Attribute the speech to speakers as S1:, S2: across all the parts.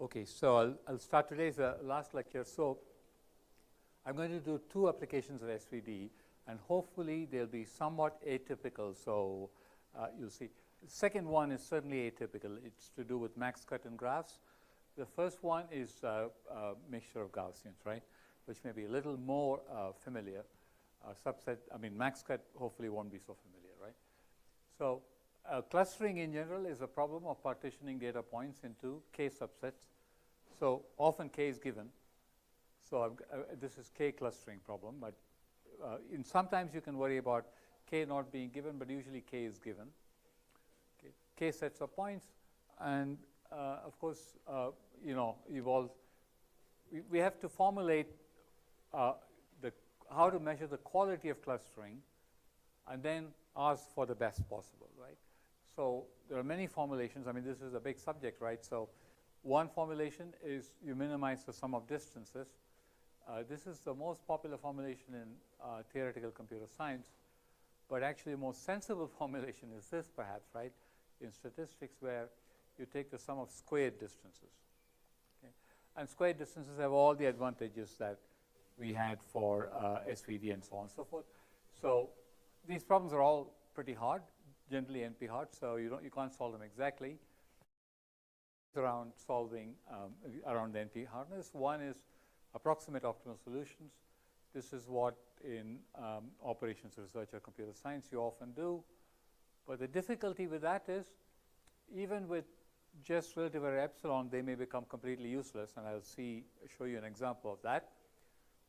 S1: Okay, so I'll start today's last lecture. So I'm going to do two applications of SVD, and hopefully they'll be somewhat atypical. So you'll see. The second one is certainly atypical. It's to do with max cut in graphs. The first one is a mixture of Gaussians, right, which may be a little more familiar. Subset, I mean, max cut hopefully won't be so familiar, right? So clustering in general is a problem of partitioning data points into k subsets. So often k is given. So this is k clustering problem, but sometimes you can worry about k not being given, but usually k is given. Okay. K sets of points, and of course, you know, we have to formulate how to measure the quality of clustering, and then ask for the best possible, right? So there are many formulations. I mean, this is a big subject, right? So one formulation is you minimize the sum of distances. This is the most popular formulation in theoretical computer science, but actually the most sensible formulation is this, perhaps, right, in statistics, where you take the sum of squared distances. Okay? And squared distances have all the advantages that we had for SVD and so on and so forth. So these problems are all pretty hard, generally NP hard, so you can't solve them exactly. Around solving around the NP hardness. One is approximate optimal solutions. This is what in operations research or computer science you often do. But the difficulty with that is, even with just relative error epsilon, they may become completely useless, and I'll show you an example of that.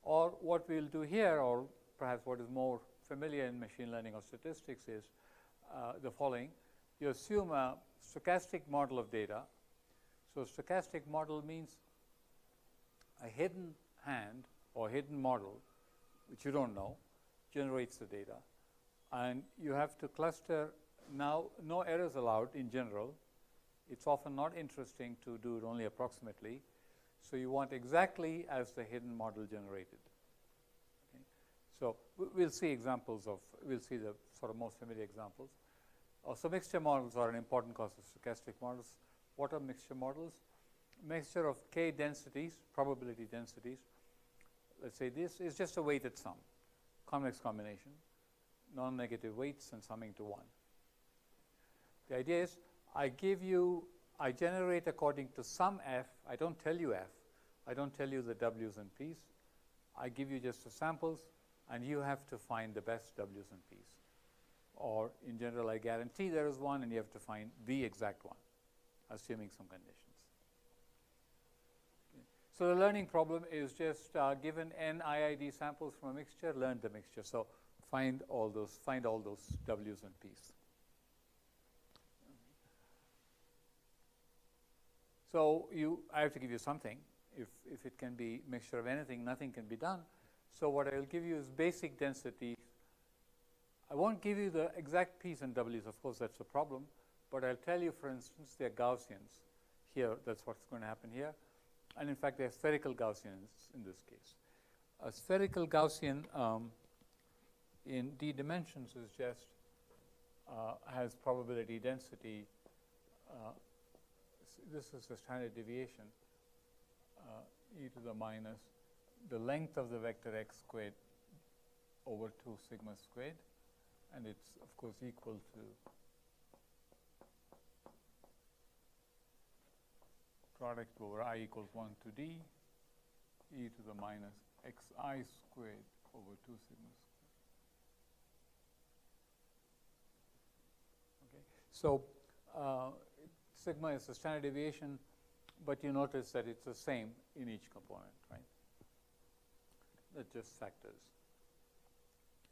S1: Or what we'll do here, or perhaps what is more familiar in machine learning or statistics, is the following. You assume a stochastic model of data. So stochastic model means a hidden hand or hidden model, which you don't know, generates the data. And you have to cluster. Now, no errors allowed in general. It's often not interesting to do it only approximately. So you want exactly as the hidden model generated. Okay? So we'll see examples of, we'll see the sort of most familiar examples. So mixture models are an important cause of stochastic models. What are mixture models? Mixture of k densities, probability densities. Let's say this is just a weighted sum, convex combination, non-negative weights and summing to 1. The idea is I generate according to some f. I don't tell you f. I don't tell you the w's and p's. I give you just the samples, and you have to find the best w's and p's. Or in general, I guarantee there is one, and you have to find the exact one, assuming some conditions. Okay. So the learning problem is just given n IID samples from a mixture, learn the mixture. So find all those w's and p's. So I have to give you something. If it can be mixture of anything, nothing can be done. So what I will give you is basic density. I won't give you the exact p's and w's. Of course, that's a problem. But I'll tell you, for instance, they're Gaussians here. That's what's going to happen here. And in fact, they're spherical Gaussians in this case. A spherical Gaussian in d dimensions is just has probability density. This is the standard deviation, e to the minus the length of the vector x squared over 2 sigma squared, and it's of course equal to product over I equals 1 to d e to the minus xi squared over 2 sigma squared. Okay, so sigma is the standard deviation, but you notice that it's the same in each component, right? That's just factors.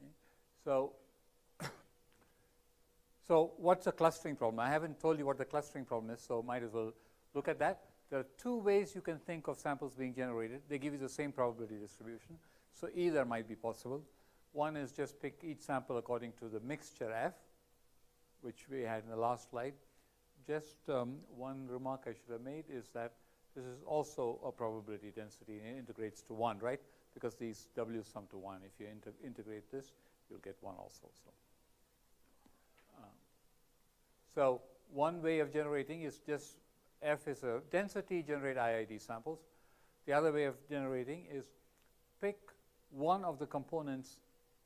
S1: Okay. So what's the clustering problem? I haven't told you what the clustering problem is, so might as well look at that. There are two ways you can think of samples being generated. They give you the same probability distribution, so either might be possible. One is just pick each sample according to the mixture f, which we had in the last slide. Just one remark I should have made is that this is also a probability density, and it integrates to 1, right? Because these w's sum to 1. If you integrate this, you'll get 1 also. So one way of generating is just F is a density, generate IID samples. The other way of generating is pick one of the components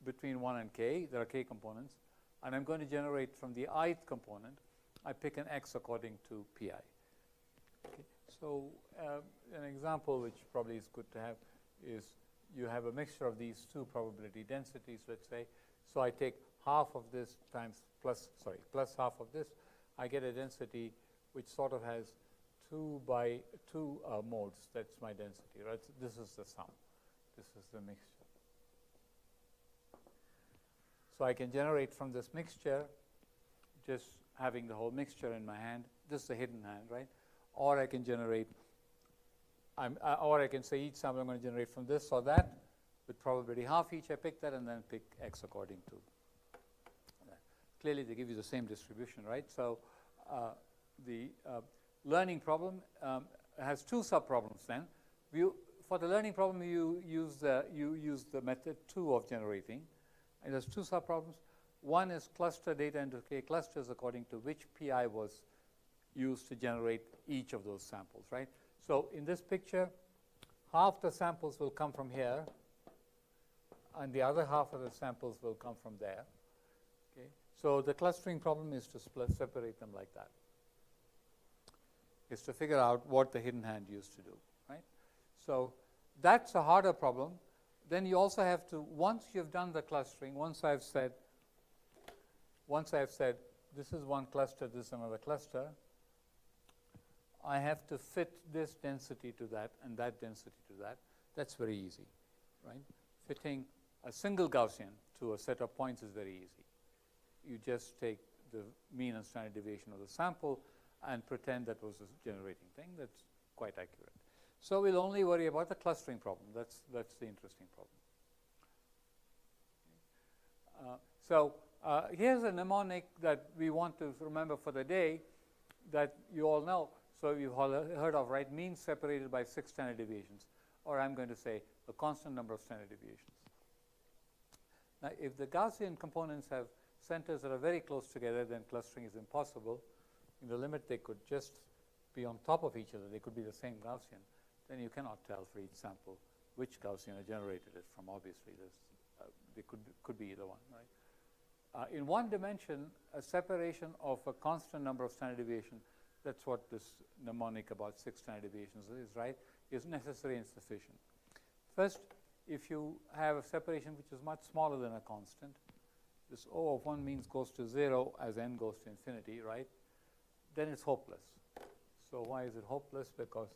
S1: between 1 and k. There are k components. And I'm going to generate from the ith component. I pick an x according to pi. Okay. So an example which probably is good to have is you have a mixture of these two probability densities, let's say. So I take half of this times plus half of this. I get a density which sort of has 2 by 2 modes. That's my density, right? So this is the sum. This is the mixture. So I can generate from this mixture, just having the whole mixture in my hand. This is the hidden hand, right? Or I can generate, or I can say each sample I'm going to generate from this or that with probability half each. I pick that and then pick x according to that. Clearly, they give you the same distribution, right? So the learning problem has two subproblems. Then, for the learning problem, you use the method 2 of generating, and there's two subproblems. One is cluster data into k clusters according to which pi was used to generate each of those samples, right? So in this picture, half the samples will come from here, and the other half of the samples will come from there. Okay? So the clustering problem is to separate them like that. Is to figure out what the hidden hand used to do, right? So that's a harder problem. Then you also have to, once you've done the clustering, once I've said this is one cluster, this is another cluster, I have to fit this density to that and that density to that. That's very easy, right? Fitting a single Gaussian to a set of points is very easy. You just take the mean and standard deviation of the sample and pretend that was a generating thing. That's quite accurate. So we'll only worry about the clustering problem. That's the interesting problem. Here's a mnemonic that we want to remember for the day that you all know. So you've heard of, right? Mean separated by 6 standard deviations, or I'm going to say a constant number of standard deviations. Now, if the Gaussian components have centers that are very close together, then clustering is impossible. In the limit, they could just be on top of each other. They could be the same Gaussian. Then you cannot tell for each sample which Gaussian generated it from. Obviously, they could be either one, right? In one dimension, a separation of a constant number of standard deviation, that's what this mnemonic about 6 standard deviations is, right, is necessary and sufficient. First, if you have a separation which is much smaller than a constant, this O of 1 means goes to 0 as n goes to infinity, right? Then it's hopeless. So why is it hopeless? Because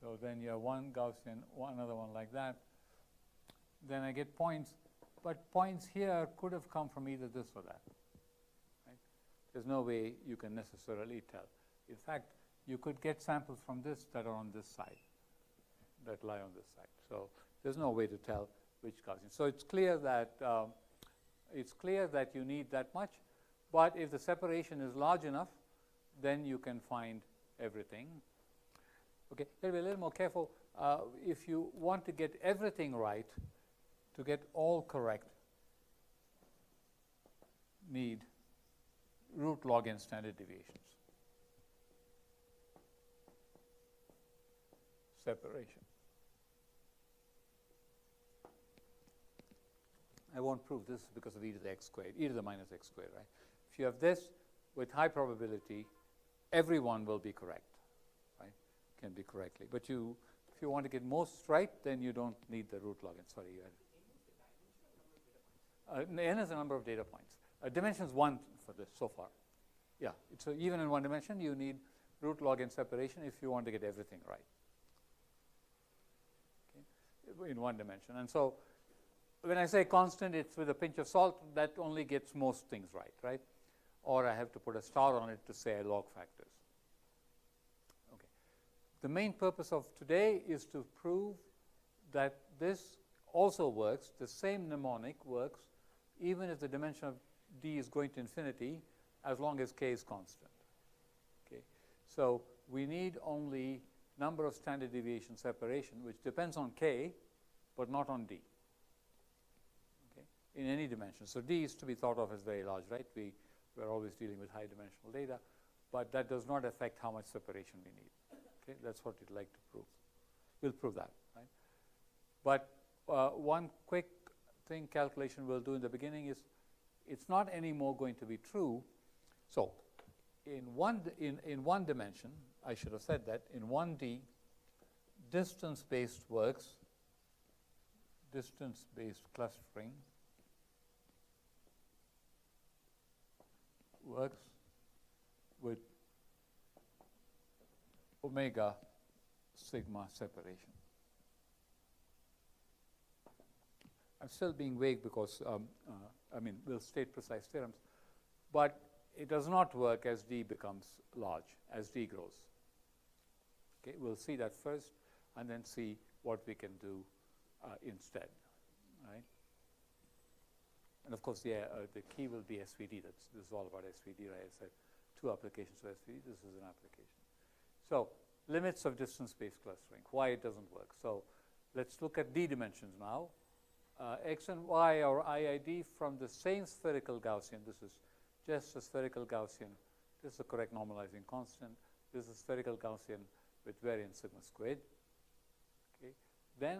S1: so then you have one Gaussian, another one like that. Then I get points, but points here could have come from either this or that. Right? There's no way you can necessarily tell. In fact, you could get samples from this that are on this side, that lie on this side. So there's no way to tell which Gaussian. So it's clear that you need that much. But if the separation is large enough, then you can find everything. Okay, you'll be a little more careful. If you want to get everything right, to get all correct, need root log n standard deviations. Separation. I won't prove this because of e to the x squared, e to the minus x squared, right? If you have this with high probability, everyone will be correct, right? Can be correctly. But if you want to get most right, then you don't need the root log n. Sorry, you had n is the number of data points. Dimension is 1 for this so far. Yeah, so even in one dimension, you need root log n separation if you want to get everything right. Okay? In one dimension. And so when I say constant, it's with a pinch of salt. That only gets most things right, right? Or I have to put a star on it to say I log factors. Okay. The main purpose of today is to prove that this also works. The same mnemonic works even if the dimension of D is going to infinity, as long as k is constant. Okay. So we need only number of standard deviation separation, which depends on k, but not on D. Okay. In any dimension. So D is to be thought of as very large, right? We're always dealing with high dimensional data. but that does not affect how much separation we need. Okay, that's what we'd like to prove. We'll prove that, right? But one quick calculation we'll do in the beginning is it's not anymore going to be true. So in one dimension, I should have said that, in 1D, distance-based works, distance-based clustering works with omega sigma separation. I'm still being vague because, I mean, we'll state precise theorems, but it does not work as D becomes large, as D grows. Okay, we'll see that first and then see what we can do instead, right? And of course, yeah, the key will be SVD. This is all about SVD, right? I said 2 applications of SVD. This is an application. So limits of distance-based clustering, why it doesn't work. So let's look at D dimensions now. X and Y are IID from the same spherical Gaussian. This is just a spherical Gaussian. This is a correct normalizing constant. This is a spherical Gaussian with variance sigma squared. Okay. Then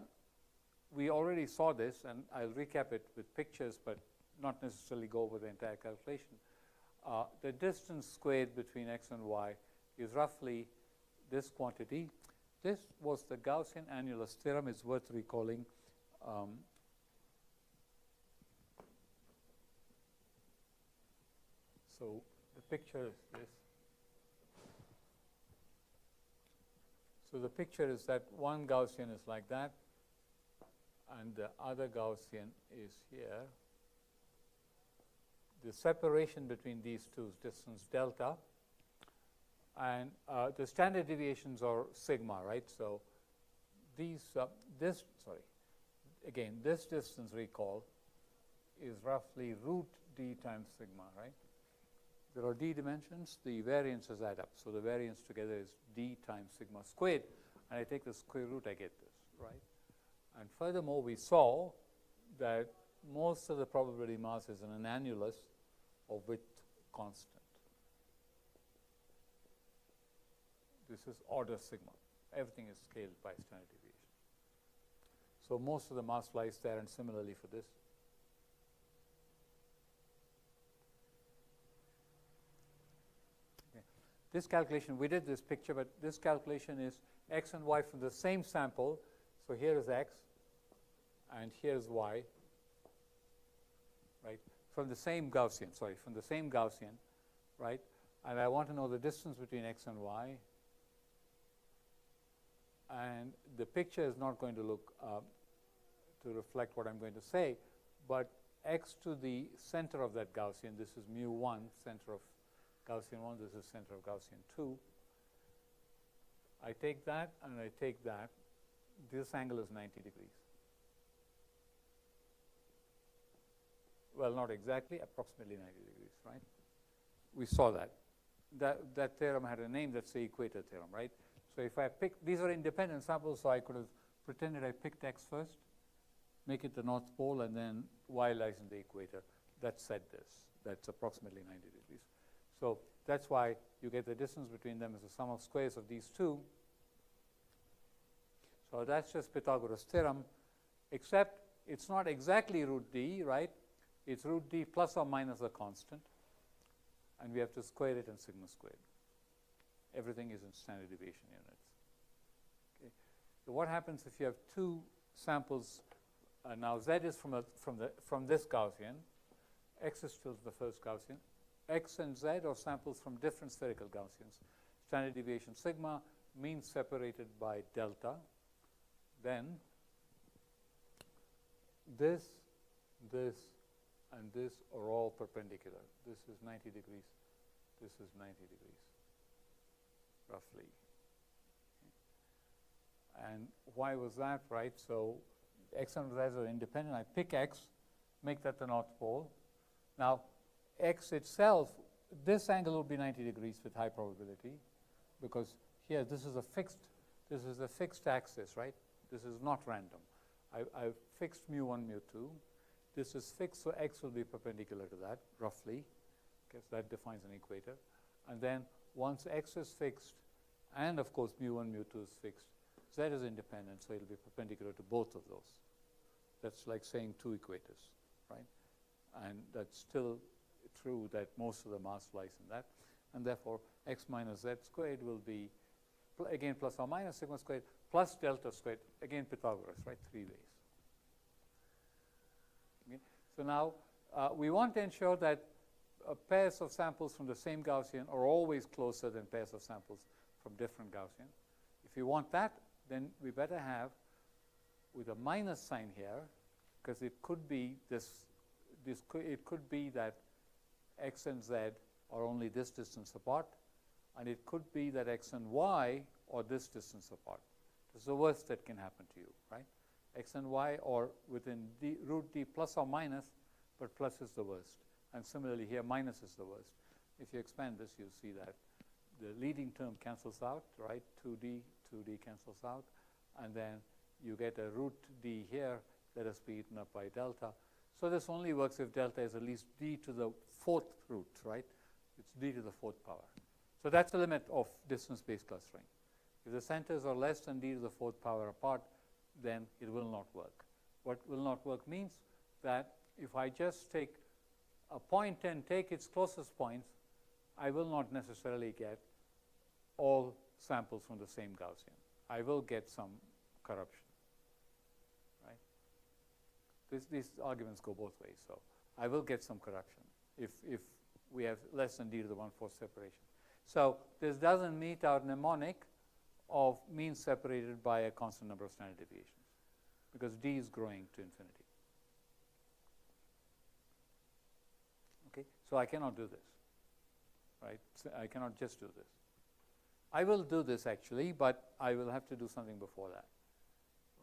S1: we already saw this, and I'll recap it with pictures, but not necessarily go over the entire calculation. The distance squared between X and Y is roughly this quantity. This was the Gaussian annulus theorem. It's worth recalling. So the picture is this. So the picture is that one Gaussian is like that, and the other Gaussian is here. The separation between these two is distance delta, and the standard deviations are sigma, right? So these, this distance, recall, is roughly root d times sigma, right? There are d dimensions, the variances add up. So the variance together is d times sigma squared, and I take the square root, I get this, right? And furthermore, we saw that most of the probability mass is in an annulus of width constant. This is order sigma. Everything is scaled by standard deviation. So most of the mass lies there, and similarly for this. Okay. This calculation, we did this picture, but this calculation is X and Y from the same sample. So here is X, and here's Y, right? From the same Gaussian, right? And I want to know the distance between X and Y. And the picture is not going to look to reflect what I'm going to say, but X to the center of that Gaussian, this is mu1, center of Gaussian 1, this is center of Gaussian 2. I take that and I take that. This angle is 90 degrees. Well, not exactly, approximately 90 degrees, right? We saw that. That theorem had a name, that's the equator theorem, right? So if I pick, these are independent samples, so I could have pretended I picked X first, make it the North Pole, and then Y lies in the equator. That said this. That's approximately 90 degrees. So that's why you get the distance between them as the sum of squares of these two. So that's just Pythagoras' theorem, except it's not exactly root d, right? It's root d plus or minus a constant, and we have to square it in sigma squared. Everything is in standard deviation units. Okay. So what happens if you have two samples? Now Z is from this Gaussian. X is still the first Gaussian. X and Z are samples from different spherical Gaussians. Standard deviation sigma, mean separated by delta. Then this, and this are all perpendicular. This is 90 degrees. This is 90 degrees, roughly. Okay. And why was that, right? So X and Z are independent. I pick X, make that the North Pole. Now, X itself, this angle will be 90 degrees with high probability, because here this is a fixed axis, right? This is not random. I've fixed mu1, mu2. This is fixed, so X will be perpendicular to that, roughly, because that defines an equator. And then once x is fixed, and of course mu1, mu2 is fixed, z is independent, so it will be perpendicular to both of those. That's like saying two equators, right? And that's still true that most of the mass lies in that. And therefore, x minus z squared will be, again, plus or minus sigma squared, plus delta squared, again Pythagoras, right? 3 ways. Okay. So now, we want to ensure that pairs of samples from the same Gaussian are always closer than pairs of samples from different Gaussian. If you want that, then we better have with a minus sign here, because it could be it could be that x and z are only this distance apart, and it could be that x and y are this distance apart. This is the worst that can happen to you, right? X and y are within root d plus or minus, but plus is the worst. And similarly here, minus is the worst. If you expand this, you see that the leading term cancels out, right? 2d cancels out, and then you get a root d here that has been eaten up by delta. So this only works if delta is at least d to the 4th root, right? It's d to the 4th power. So that's the limit of distance-based clustering. If the centers are less than d to the 4th power apart, then it will not work. What will not work means that if I just take a point and take its closest points, I will not necessarily get all samples from the same Gaussian. I will get some corruption, right? These arguments go both ways. So I will get some corruption if we have less than d to the 1/4 separation. So this doesn't meet our mnemonic of means separated by a constant number of standard deviations, because d is growing to infinity. Okay, so I cannot do this, right? So I cannot just do this. I will do this actually, but I will have to do something before that.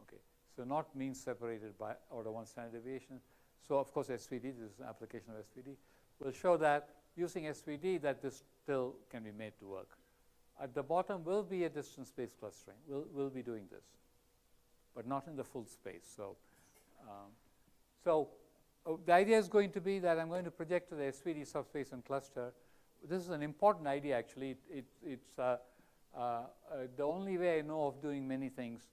S1: Okay, so not means separated by order 1 standard deviation. So of course SVD, this is an application of SVD, will show that using SVD that this still can be made to work. At the bottom will be a distance-based clustering. We'll be doing this, but not in the full space. So, the idea is going to be that I'm going to project to the SVD subspace and cluster. This is an important idea, actually. It's the only way I know of doing many things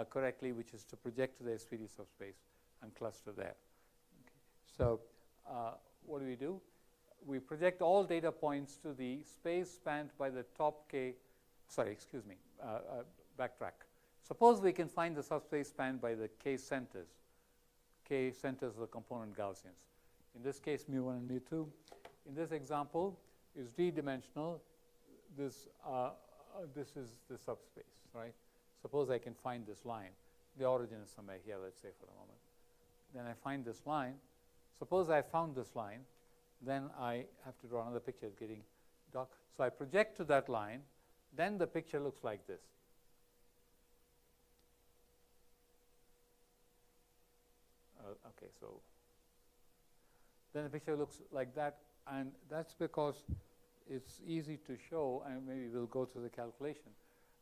S1: correctly, which is to project to the SVD subspace and cluster there. Okay. So, what do? We project all data points to the space spanned by the top k, backtrack. Suppose we can find the subspace spanned by the k centers of the component Gaussians. In this case, mu1 and mu2. In this example, is d-dimensional. This is the subspace, right? Suppose I can find this line. The origin is somewhere here, let's say, for the moment. Then I find this line. Suppose I found this line. Then I have to draw another picture. It's getting dark. So I project to that line. Then the picture looks like this. Okay, so then the picture looks like that. And that's because it's easy to show, and maybe we'll go through the calculation.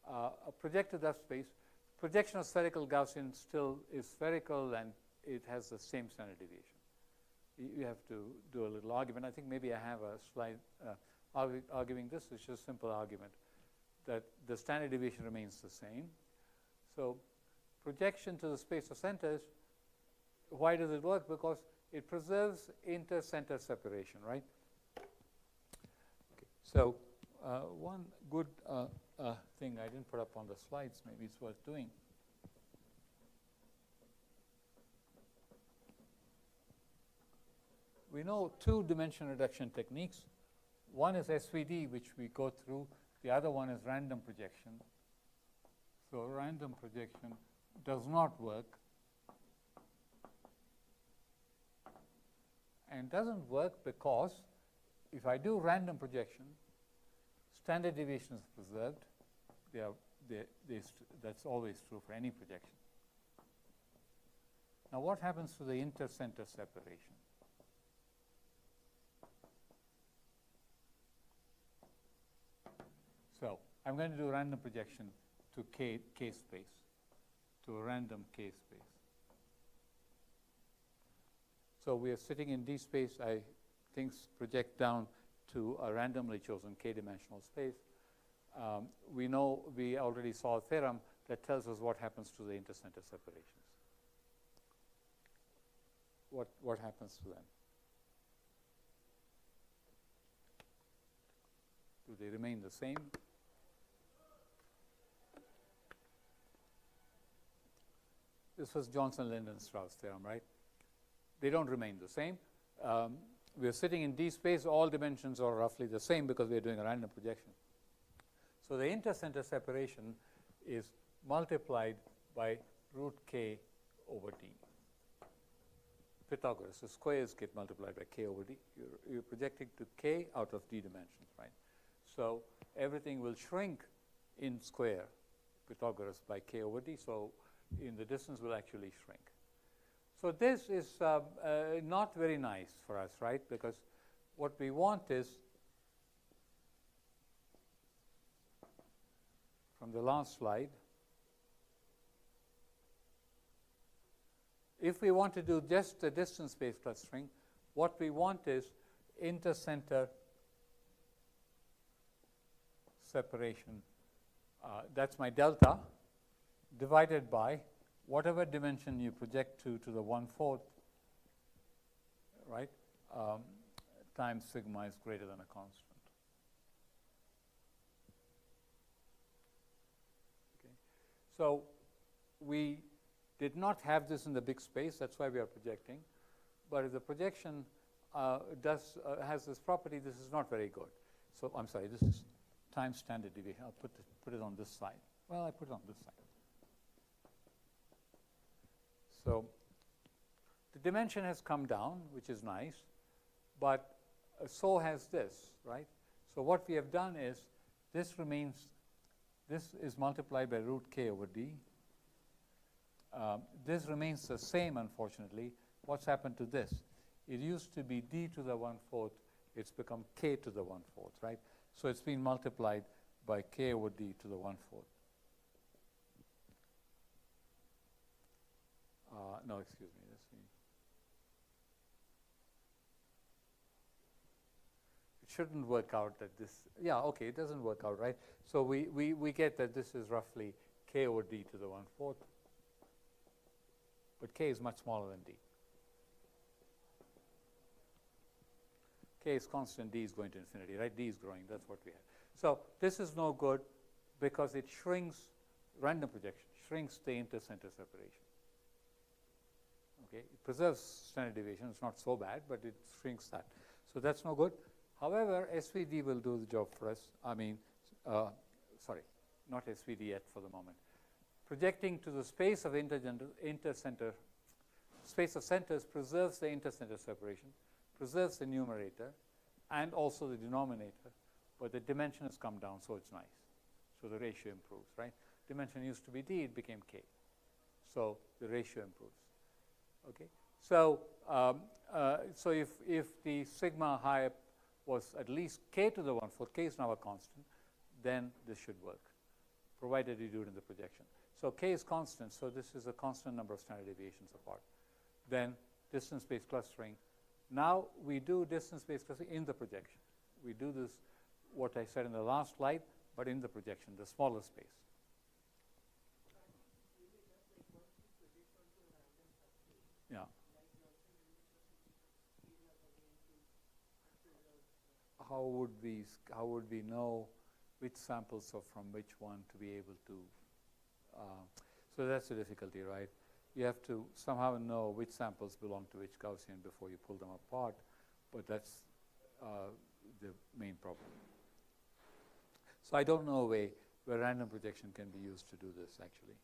S1: A projected subspace, projection of spherical Gaussian still is spherical, and it has the same standard deviation. You have to do a little argument. I think maybe I have a slide arguing this. It's just a simple argument that the standard deviation remains the same. So projection to the space of centers, why does it work? Because it preserves inter-center separation, right? Okay. So one good thing I didn't put up on the slides, maybe it's worth doing. We know 2 dimension reduction techniques. One is SVD, which we go through. The other one is random projection. So random projection does not work. And doesn't work because if I do random projection, standard deviation is preserved. That's always true for any projection. Now what happens to the inter-center separation? So I'm going to do random projection to k space, to a random k space. So we are sitting in D space. Things project down to a randomly chosen k-dimensional space. We know, we already saw a theorem that tells us what happens to the intercenter separations. What happens to them? Do they remain the same? This was Johnson-Linden-Strauss theorem, right? They don't remain the same. We're sitting in D space. All dimensions are roughly the same because we're doing a random projection. So the intercenter separation is multiplied by root k over d. Pythagoras, the squares get multiplied by k over d. You're projecting to k out of d dimensions, right? So everything will shrink in square Pythagoras by k over d. So in the distance will actually shrink. So this is not very nice for us, right? Because what we want is, from the last slide, if we want to do just the distance-based clustering, what we want is intercenter separation. That's my delta divided by whatever dimension you project to the 1/4, right, times sigma is greater than a constant. Okay. So we did not have this in the big space. That's why we are projecting. But if the projection has this property, this is not very good. So I'm sorry, this is time standard deviation. I'll put it on this side. Well, I put it on this side. So the dimension has come down, which is nice, but so has this, right? So what we have done is this is multiplied by root k over d. This remains the same, unfortunately. What's happened to this? It used to be d to the 1/4. It's become k to the 1/4, right? So it's been multiplied by k over d to the 1/4. No, excuse me. It shouldn't work out that this. Yeah, okay, it doesn't work out, right? So we get that this is roughly k over d to the 1/4. But k is much smaller than d. K is constant, d is going to infinity, right? D is growing, that's what we have. So this is no good because it shrinks, random projection, shrinks the intercenter separation. Okay, it preserves standard deviation, it's not so bad, but it shrinks that. So that's no good. However, SVD will do the job for us. I mean, sorry, not SVD yet for the moment. Projecting to the space of intercenter, space of centers preserves the intercenter separation, preserves the numerator, and also the denominator, but the dimension has come down, so it's nice. So the ratio improves, right? Dimension used to be d, it became k. So the ratio improves. Okay, so so if the sigma high was at least k to the 1/4, k is now a constant, then this should work, provided you do it in the projection. So k is constant, so this is a constant number of standard deviations apart. Then distance-based clustering. Now we do distance-based clustering in the projection. We do this, what I said in the last slide, but in the projection, the smaller space. Yeah. How would we know which samples are from which one to be able to? So that's the difficulty, right? You have to somehow know which samples belong to which Gaussian before you pull them apart, but that's the main problem. So I don't know a way where random projection can be used to do this, actually.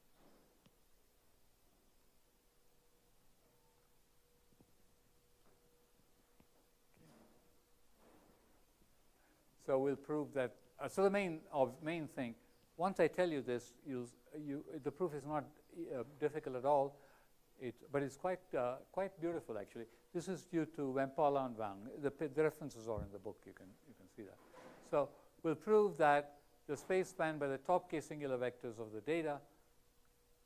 S1: So we'll prove that. So the main thing, once I tell you this, the proof is not difficult at all, but it's quite beautiful actually. This is due to Wempala and Wang. The references are in the book. You can see that. So we'll prove that the space spanned by the top k singular vectors of the data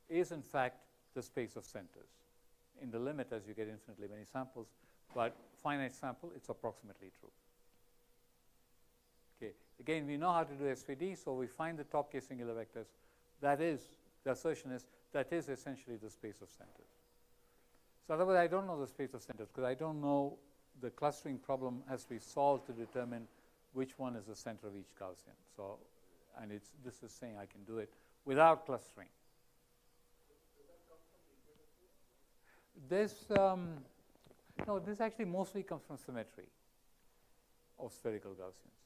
S1: is in fact the space of centers. In the limit, as you get infinitely many samples, but finite sample, it's approximately true. Again, we know how to do SVD, so we find the top case singular vectors. That is, the assertion is, that is essentially the space of centers. So otherwise, I don't know the space of centers because I don't know the clustering problem has to be solved to determine which one is the center of each Gaussian. So, and this is saying I can do it without clustering. This, no, this actually mostly comes from symmetry of spherical Gaussians.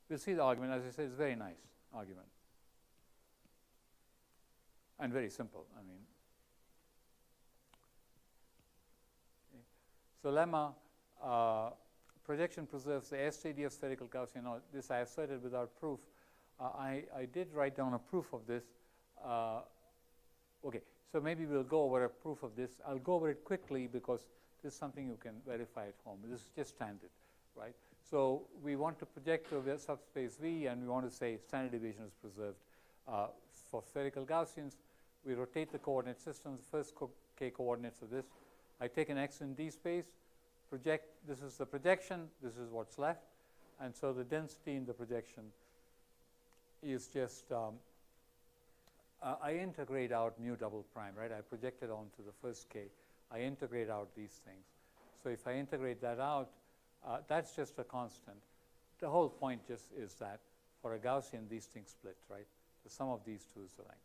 S1: We'll see the argument. As I said, it's a very nice argument and very simple. I mean, okay. So lemma, projection preserves the SVD of spherical Gaussian. Now, this I asserted without proof. I did write down a proof of this. Okay, so maybe we'll go over a proof of this. I'll go over it quickly because this is something you can verify at home. This is just standard, right? So we want to project to a subspace V, and we want to say standard deviation is preserved for spherical Gaussians. We rotate the coordinate systems, first k coordinates of this. I take an x in D space, project, this is the projection, this is what's left, and so the density in the projection is just, I integrate out mu double prime, right? I project it onto the first k. I integrate out these things. So if I integrate that out, that's just a constant. The whole point just is that for a Gaussian, these things split, right? The sum of these two is the length.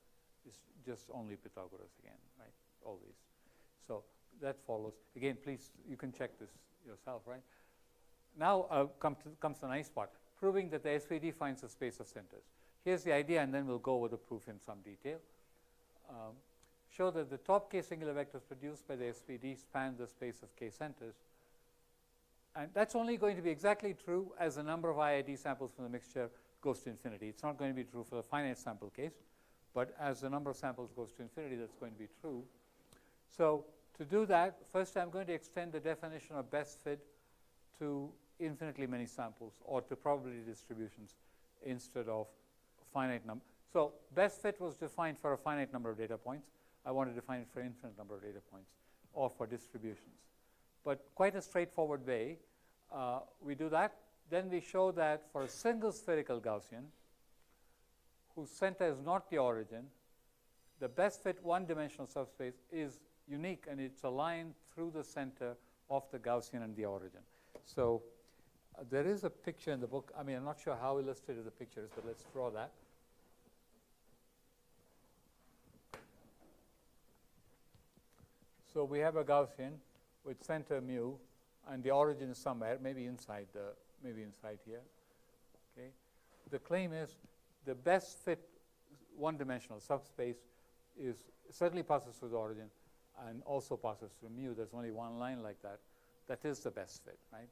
S1: It's just only Pythagoras again, right? Always. So that follows. Again, please, you can check this yourself, right? Now comes the nice part, proving that the SVD finds a space of centers. Here's the idea, and then we'll go over the proof in some detail. Show that the top k singular vectors produced by the SVD span the space of k centers. And that's only going to be exactly true as the number of IID samples from the mixture goes to infinity. It's not going to be true for the finite sample case, but as the number of samples goes to infinity, that's going to be true. So to do that, first I'm going to extend the definition of best fit to infinitely many samples or to probability distributions instead of finite number. So best fit was defined for a finite number of data points. I want to define it for infinite number of data points or for distributions. But quite a straightforward way, we do that. Then we show that for a single spherical Gaussian whose center is not the origin, the best fit one-dimensional subspace is unique, and it's a line through the center of the Gaussian and the origin. So there is a picture in the book. I mean, I'm not sure how illustrated the picture is, but let's draw that. So we have a Gaussian with center mu, and the origin is somewhere, maybe inside here. Okay. The claim is the best fit one-dimensional subspace is certainly passes through the origin and also passes through mu. There's only one line like that. That is the best fit, right?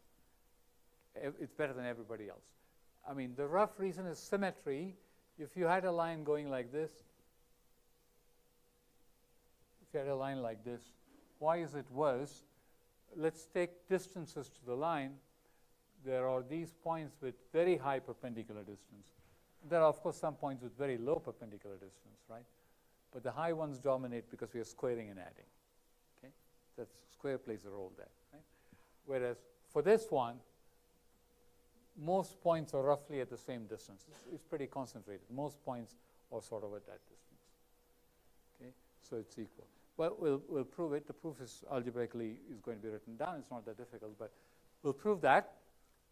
S1: It's better than everybody else. I mean, the rough reason is symmetry. If you had a line going like this, why is it worse? Let's take distances to the line. There are these points with very high perpendicular distance. There are, of course, some points with very low perpendicular distance, right? But the high ones dominate because we are squaring and adding. Okay? That square plays a role there, right? Whereas for this one, most points are roughly at the same distance. It's pretty concentrated. Most points are sort of at that distance. Okay? So it's equal. Well, we'll prove it. The proof is algebraically is going to be written down. It's not that difficult, but we'll prove that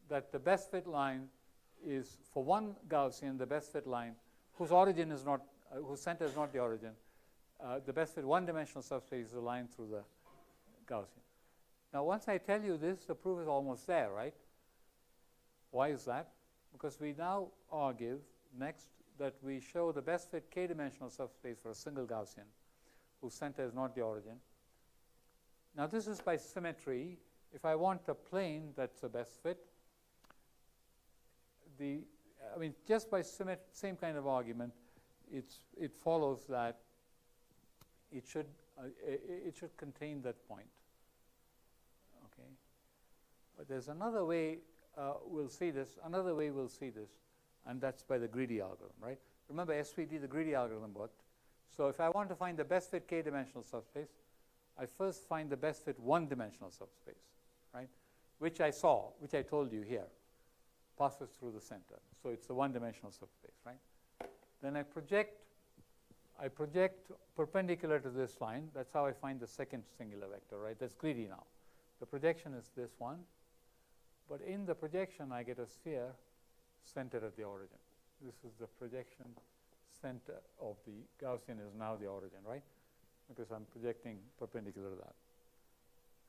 S1: the best fit line is for one Gaussian, the best fit line whose origin is not, whose center is not the origin. The best fit one-dimensional subspace is a line through the Gaussian. Now, once I tell you this, the proof is almost there, right? Why is that? Because we now argue next that we show the best fit k-dimensional subspace for a single Gaussian whose center is not the origin. Now, this is by symmetry. If I want a plane that's a best fit, I mean, just by same kind of argument, it follows that it should contain that point. Okay, but there's another way we'll see this. Another way we'll see this, and that's by the greedy algorithm, right? Remember SVD, the greedy algorithm worked. So if I want to find the best fit k-dimensional subspace, I first find the best fit one-dimensional subspace, right? Which I told you here. passes through the center. So it's a one-dimensional subspace, right? Then I project perpendicular to this line. That's how I find the second singular vector, right? That's greedy now. The projection is this one. But in the projection, I get a sphere centered at the origin. This is the projection center of the Gaussian is now the origin, right? Because I'm projecting perpendicular to that.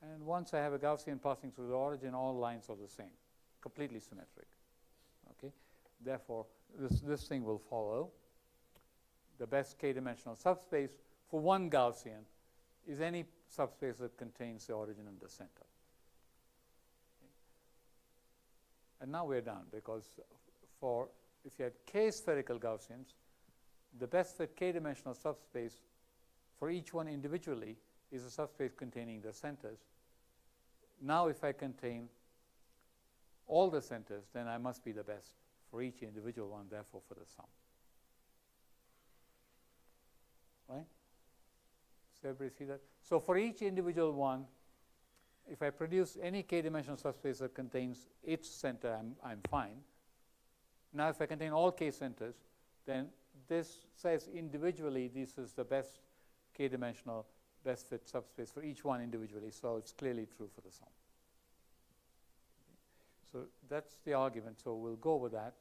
S1: And once I have a Gaussian passing through the origin, all lines are the same, completely symmetric. Okay? Therefore, this thing will follow. The best k-dimensional subspace for one Gaussian is any subspace that contains the origin and the center. Okay. And now we're done, because if you had k spherical Gaussians, the best fit k-dimensional subspace for each one individually is a subspace containing the centers. Now if I contain all the centers, then I must be the best for each individual one, therefore for the sum. Right? So everybody see that? So for each individual one, if I produce any k-dimensional subspace that contains its center, I'm fine. Now if I contain all k centers, then this says individually this is the best k-dimensional best fit subspace for each one individually, so it's clearly true for the sum. So that's the argument, so we'll go with that.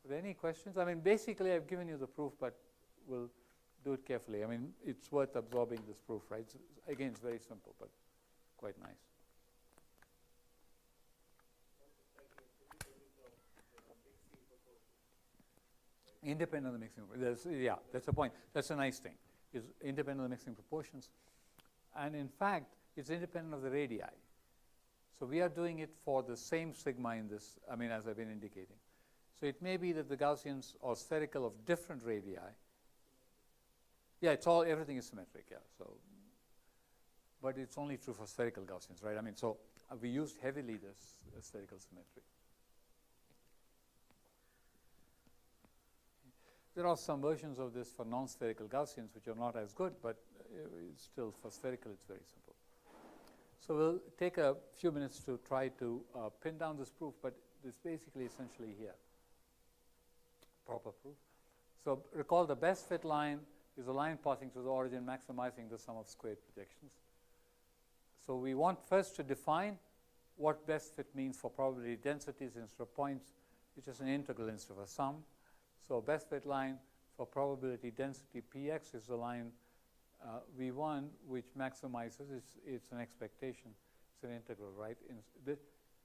S1: Are there any questions? I mean, basically I've given you the proof, but we'll do it carefully. I mean, it's worth absorbing this proof, right? So again, it's very simple, but quite nice. Independent of the mixing proportions. Yeah, that's the point. That's a nice thing. It's independent of the mixing proportions. And in fact, it's independent of the radii. So we are doing it for the same sigma in this, I mean, as I've been indicating. So it may be that the Gaussians are spherical of different radii. Yeah, everything is symmetric, yeah. So, but it's only true for spherical Gaussians, right? I mean, so we used heavily this spherical symmetry. There are some versions of this for non-spherical Gaussians which are not as good, but it's still for spherical it's very simple. So we'll take a few minutes to try to pin down this proof, but it's basically essentially here. Proper proof. So recall the Bestfit line is a line passing through the origin maximizing the sum of squared projections. So we want first to define what Bestfit means for probability densities instead of points, which is an integral instead of a sum. So Bestfit line for probability density Px is the line V1 which maximizes. It's an expectation. It's an integral, right?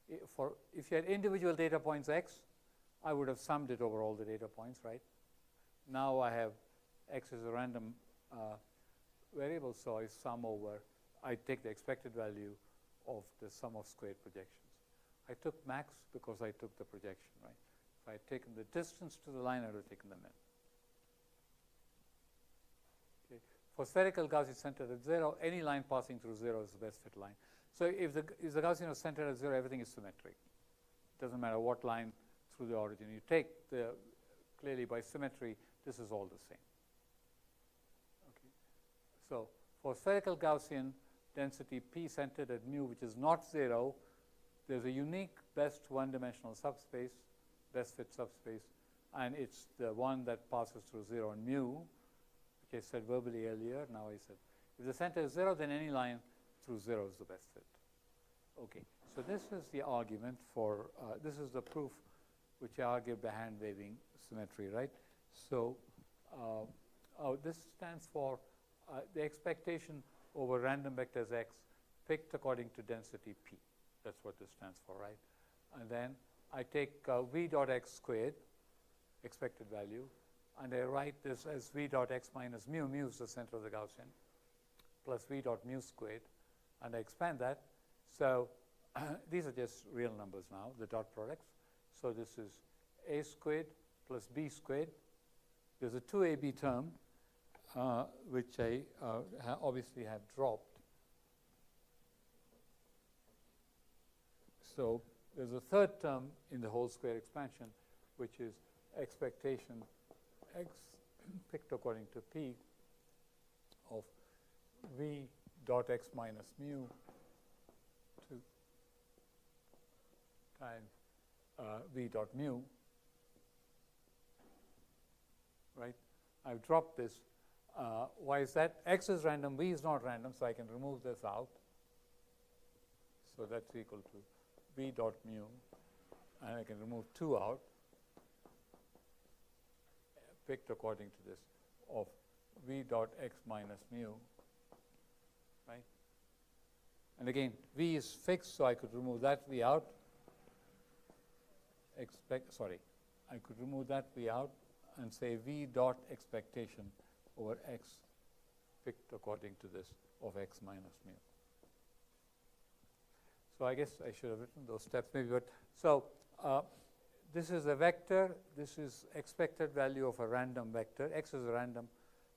S1: If you had individual data points x, I would have summed it over all the data points, right? Now I have x as a random variable, so I sum over. I take the expected value of the sum of squared projections. I took max because I took the projection, right? If I had taken the distance to the line, I would have taken the min. Okay. For spherical Gaussian centered at 0, any line passing through 0 is the best fit line. So if the Gaussian is centered at 0, everything is symmetric. It doesn't matter what line through the origin. You take clearly by symmetry, this is all the same. Okay. So for spherical Gaussian density P centered at mu, which is not 0, there's a unique best one-dimensional subspace, best fit subspace, and it's the one that passes through 0 and mu, which I said verbally earlier. Now I said, if the center is 0, then any line through 0 is the best fit. Okay, so this is the argument for, this is the proof which I argued behind waiving symmetry, right? So this stands for the expectation over random vectors x picked according to density P. That's what this stands for, right? And then I take v dot x squared, expected value, and I write this as v dot x minus mu. Mu is the center of the Gaussian, plus v dot mu squared, and I expand that. So these are just real numbers now, the dot products. So this is a squared plus b squared. There's a 2ab term, which I obviously have dropped. So there's a third term in the whole square expansion, which is expectation x picked according to P of v dot x minus mu 2 times v dot mu, right? I've dropped this. Why is that? X is random, v is not random, so I can remove this out. So that's equal to v dot mu, and I can remove 2 out, picked according to this, of v dot x minus mu, right? And again, v is fixed, so I could remove that v out. I could remove that v out and say v dot expectation over x picked according to this of x minus mu. So I guess I should have written those steps maybe, but so this is a vector, this is expected value of a random vector. X is a random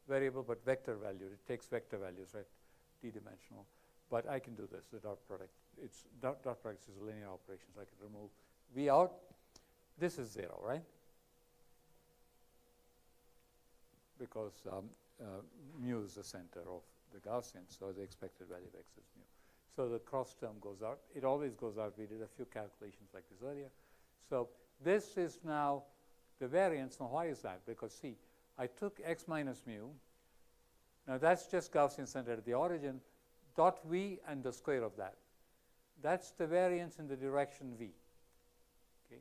S1: variable, but vector value. It takes vector values, right? D-dimensional. But I can do this, the dot product. It's dot product is a linear operation, so I can remove v out. This is 0, right? Because mu is the center of the Gaussian, so the expected value of x is mu. So the cross term goes out. It always goes out. We did a few calculations like this earlier. So this is now the variance. Now why is that? Because see, I took x minus mu. Now that's just Gaussian centered at the origin. Dot v and the square of that. That's the variance in the direction v. Okay,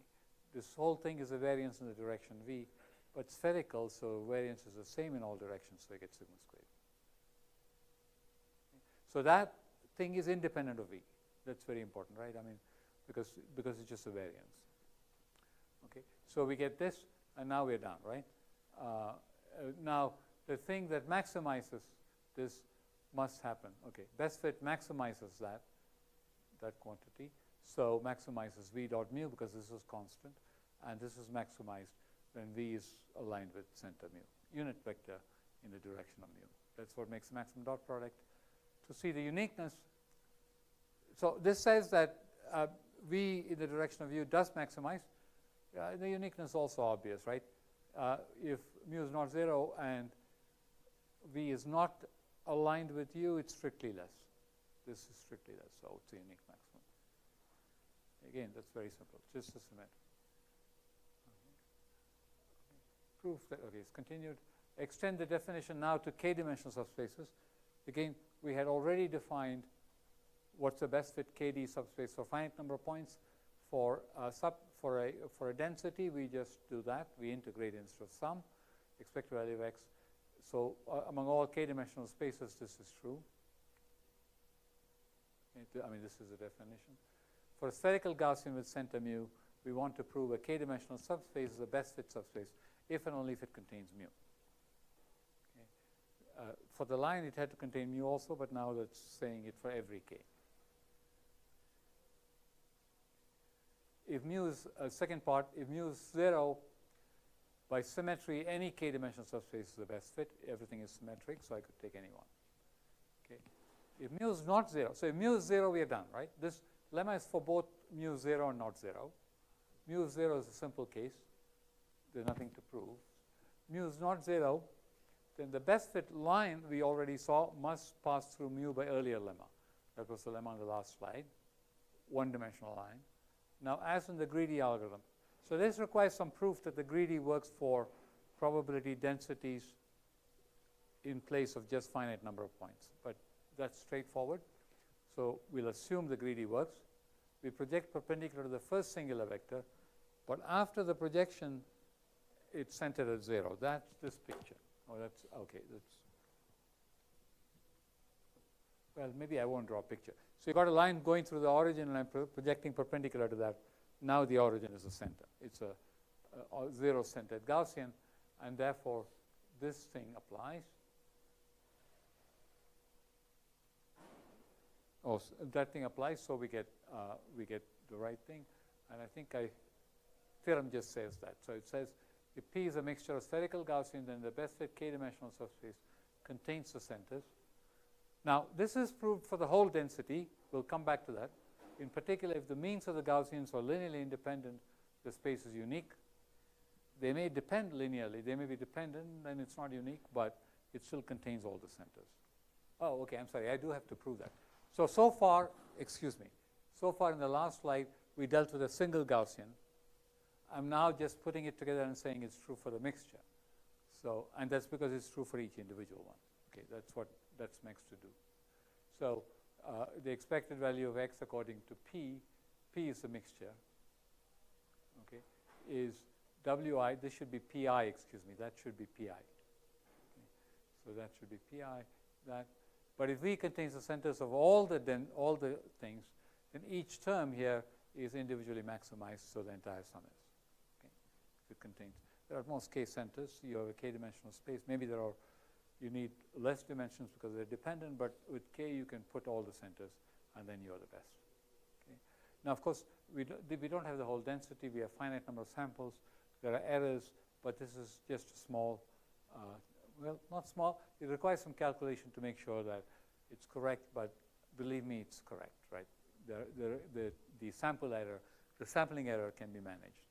S1: this whole thing is a variance in the direction v, but spherical, so variance is the same in all directions, so I get sigma squared. Okay. So that thing is independent of v. That's very important, right? I mean, because it's just a variance. Okay, so we get this, and now we're done, right? Now the thing that maximizes this must happen. Okay, Bestfit maximizes that quantity. So maximizes v dot mu because this is constant, and this is maximized when v is aligned with center mu, unit vector in the direction of mu. That's what makes the maximum dot product. To see the uniqueness, so this says that v in the direction of u does maximize. The uniqueness is also obvious, right? If mu is not 0 and v is not aligned with u, it's strictly less. This is strictly less, so it's a unique maximum. Again, that's very simple, just a symmetry. Proof that, okay, it's continued. Extend the definition now to k-dimensional subspaces. Again, we had already defined what's the Bestfit KD subspace for finite number of points. For a density, we just do that. We integrate instead of sum, expected value of x. So among all k-dimensional spaces, this is true. I mean, this is the definition. For a spherical Gaussian with center mu, we want to prove a k-dimensional subspace is a Bestfit subspace if and only if it contains mu. Okay. For the line, it had to contain mu also, but now that's saying it for every k. If mu is, second part, if mu is 0, by symmetry, any k-dimensional subspace is the Bestfit. Everything is symmetric, so I could take any one. Okay. If mu is not 0, so if mu is 0, we are done, right? This lemma is for both mu 0 and not 0. Mu 0 is a simple case. There's nothing to prove. Mu is not 0, then the Bestfit line we already saw must pass through mu by earlier lemma. That was the lemma on the last slide, one-dimensional line. Now, as in the greedy algorithm, so this requires some proof that the greedy works for probability densities in place of just finite number of points. But that's straightforward. So we'll assume the greedy works. We project perpendicular to the first singular vector, but after the projection, it's centered at 0. That's this picture. Oh, that's okay. That's well, maybe I won't draw a picture. So you got a line going through the origin, and I'm projecting perpendicular to that. Now the origin is the center. It's a 0-centered Gaussian, and therefore this thing applies. Oh, so that thing applies, so we get the right thing. And I think theorem just says that. So it says if P is a mixture of spherical Gaussian, then the Bestfit k-dimensional subspace contains the centers. Now, this is proved for the whole density. We'll come back to that. In particular, if the means of the Gaussians are linearly independent, the space is unique. They may depend linearly. They may be dependent, and it's not unique, but it still contains all the centers. Oh, okay, I'm sorry. I do have to prove that. So far, excuse me, so far in the last slide, we dealt with a single Gaussian, I'm now just putting it together and saying it's true for the mixture. So, and that's because it's true for each individual one. Okay, that's what that's meant to do. So the expected value of x according to p is the mixture, okay, is wi, this should be pi, excuse me, that should be pi. Okay. So that should be pi, that. But if V contains the centers of all the things, then each term here is individually maximized, so the entire sum is. Okay. If it contains, there are at most k centers, you have a k-dimensional space. Maybe you need less dimensions because they're dependent, but with k you can put all the centers, and then you're the best. Okay. Now, of course, we don't have the whole density. We have finite number of samples. There are errors, but this is just a small, well, not small. It requires some calculation to make sure that it's correct, but believe me, it's correct, right? The sample error, the sampling error can be managed.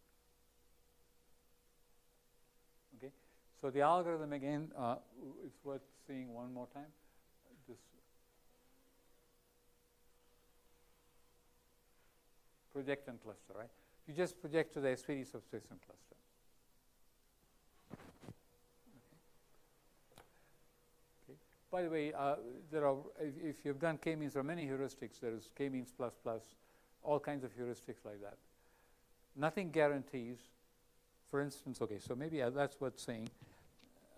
S1: Okay, so the algorithm again, it's worth seeing one more time. This project and cluster, right? You just project to the SVD subspace and cluster. Okay. By the way, there are, if you've done k-means, there are many heuristics. There is k-means plus plus, all kinds of heuristics like that. Nothing guarantees, for instance, okay, so maybe that's what's saying.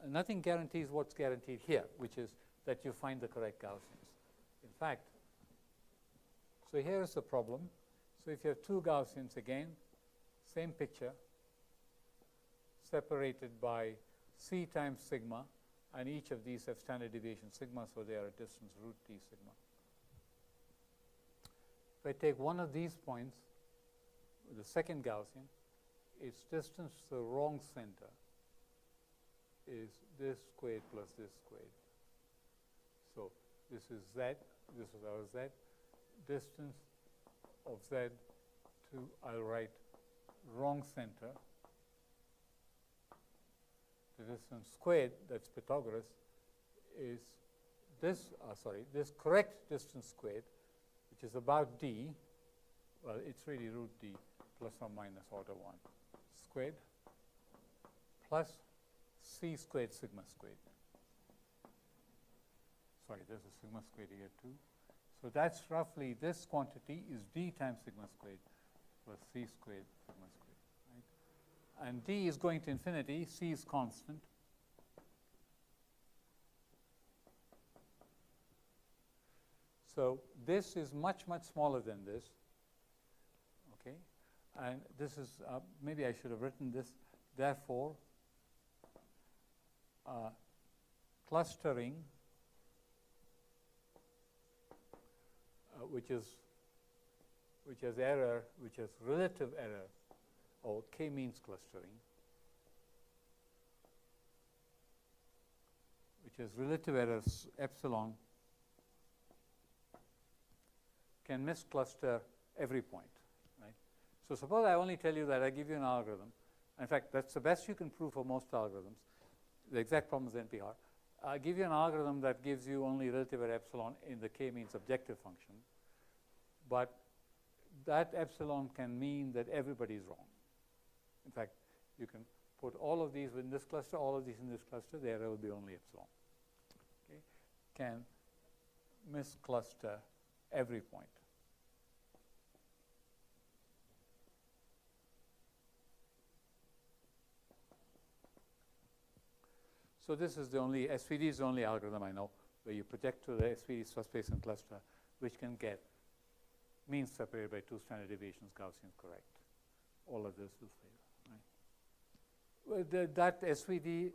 S1: Nothing guarantees what's guaranteed here, which is that you find the correct Gaussians. In fact, so here's the problem. So if you have two Gaussians, again, same picture, separated by c times sigma, and each of these have standard deviation sigma, so they are at distance root d sigma. If I take one of these points, the second Gaussian, its distance to the wrong center is this squared plus this squared. So this is z, this is our z. Distance of z to, I'll write wrong center. The distance squared, that's Pythagoras, is this, this correct distance squared, which is about d. Well, it's really root d plus or minus order 1 squared plus c squared sigma squared. Sorry, there's a sigma squared here too. So that's roughly, this quantity is d times sigma squared plus c squared sigma squared. Right? And d is going to infinity, c is constant. So this is much, much smaller than this. Okay? And this is, maybe I should have written this, therefore, clustering, which has error, which has relative error, or k-means clustering, which has relative errors epsilon, can miscluster every point. Right? So suppose I only tell you that I give you an algorithm. In fact, that's the best you can prove for most algorithms. The exact problem is NPR. I give you an algorithm that gives you only relative error epsilon in the k-means objective function, but that epsilon can mean that everybody is wrong. In fact, you can put all of these in this cluster, all of these in this cluster, the error will be only epsilon. Okay? Can miscluster every point. So this is the only, SVD is the only algorithm I know where you project to the SVD subspace and cluster, which can get means separated by two standard deviations, Gaussian correct. All of this will fail. Right? Well, that SVD,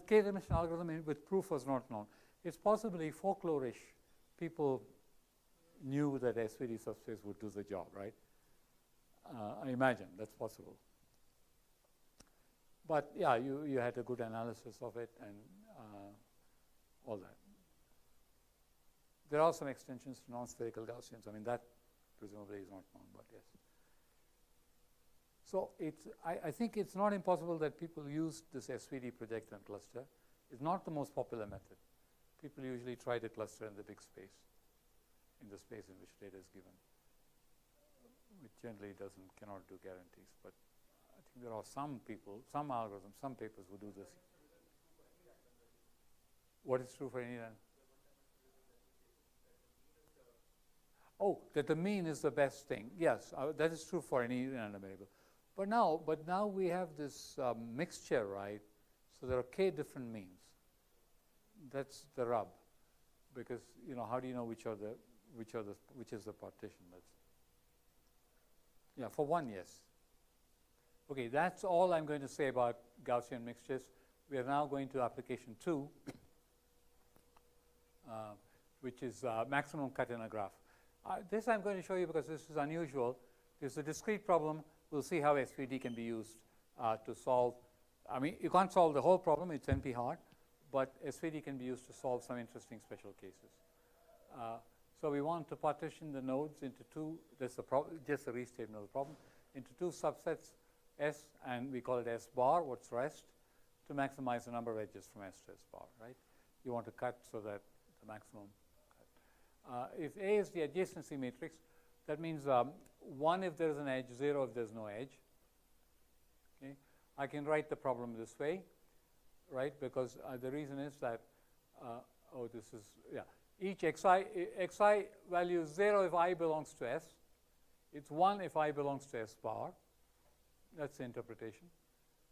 S1: k-dimensional algorithm with proof was not known. It's possibly folklorish. People knew that SVD subspace would do the job, right? I imagine that's possible. But yeah, you had a good analysis of it and all that. There are some extensions to non-spherical Gaussians. I mean, that presumably is not known, but yes. So I think it's not impossible that people use this SVD project and cluster. It's not the most popular method. People usually try to cluster in the big space, in the space in which data is given, which generally cannot do guarantees, but think there are some people, some algorithms, some papers who do this. What is true for any random? Oh, that the mean is the best thing. Yes, that is true for any random variable. But now we have this mixture, right? So there are k different means. That's the rub, because how do you know which is the partition? Yeah, for one, yes. Okay, that's all I'm going to say about Gaussian mixtures. We are now going to application 2, which is maximum cut in a graph. This I'm going to show you because this is unusual. This is a discrete problem. We'll see how SVD can be used to solve. I mean, you can't solve the whole problem. It's NP hard. But SVD can be used to solve some interesting special cases. So we want to partition the nodes into two. That's the problem, just a restatement of the problem, into two subsets, S, and we call it S bar. What's rest? To maximize the number of edges from S to S bar, right? You want to cut so that the maximum cut. If A is the adjacency matrix, that means 1 if there's an edge, 0 if there's no edge. Okay, I can write the problem this way, right? Because the reason is that each xi value is 0 if I belongs to S. It's 1 if I belongs to S bar. That's the interpretation.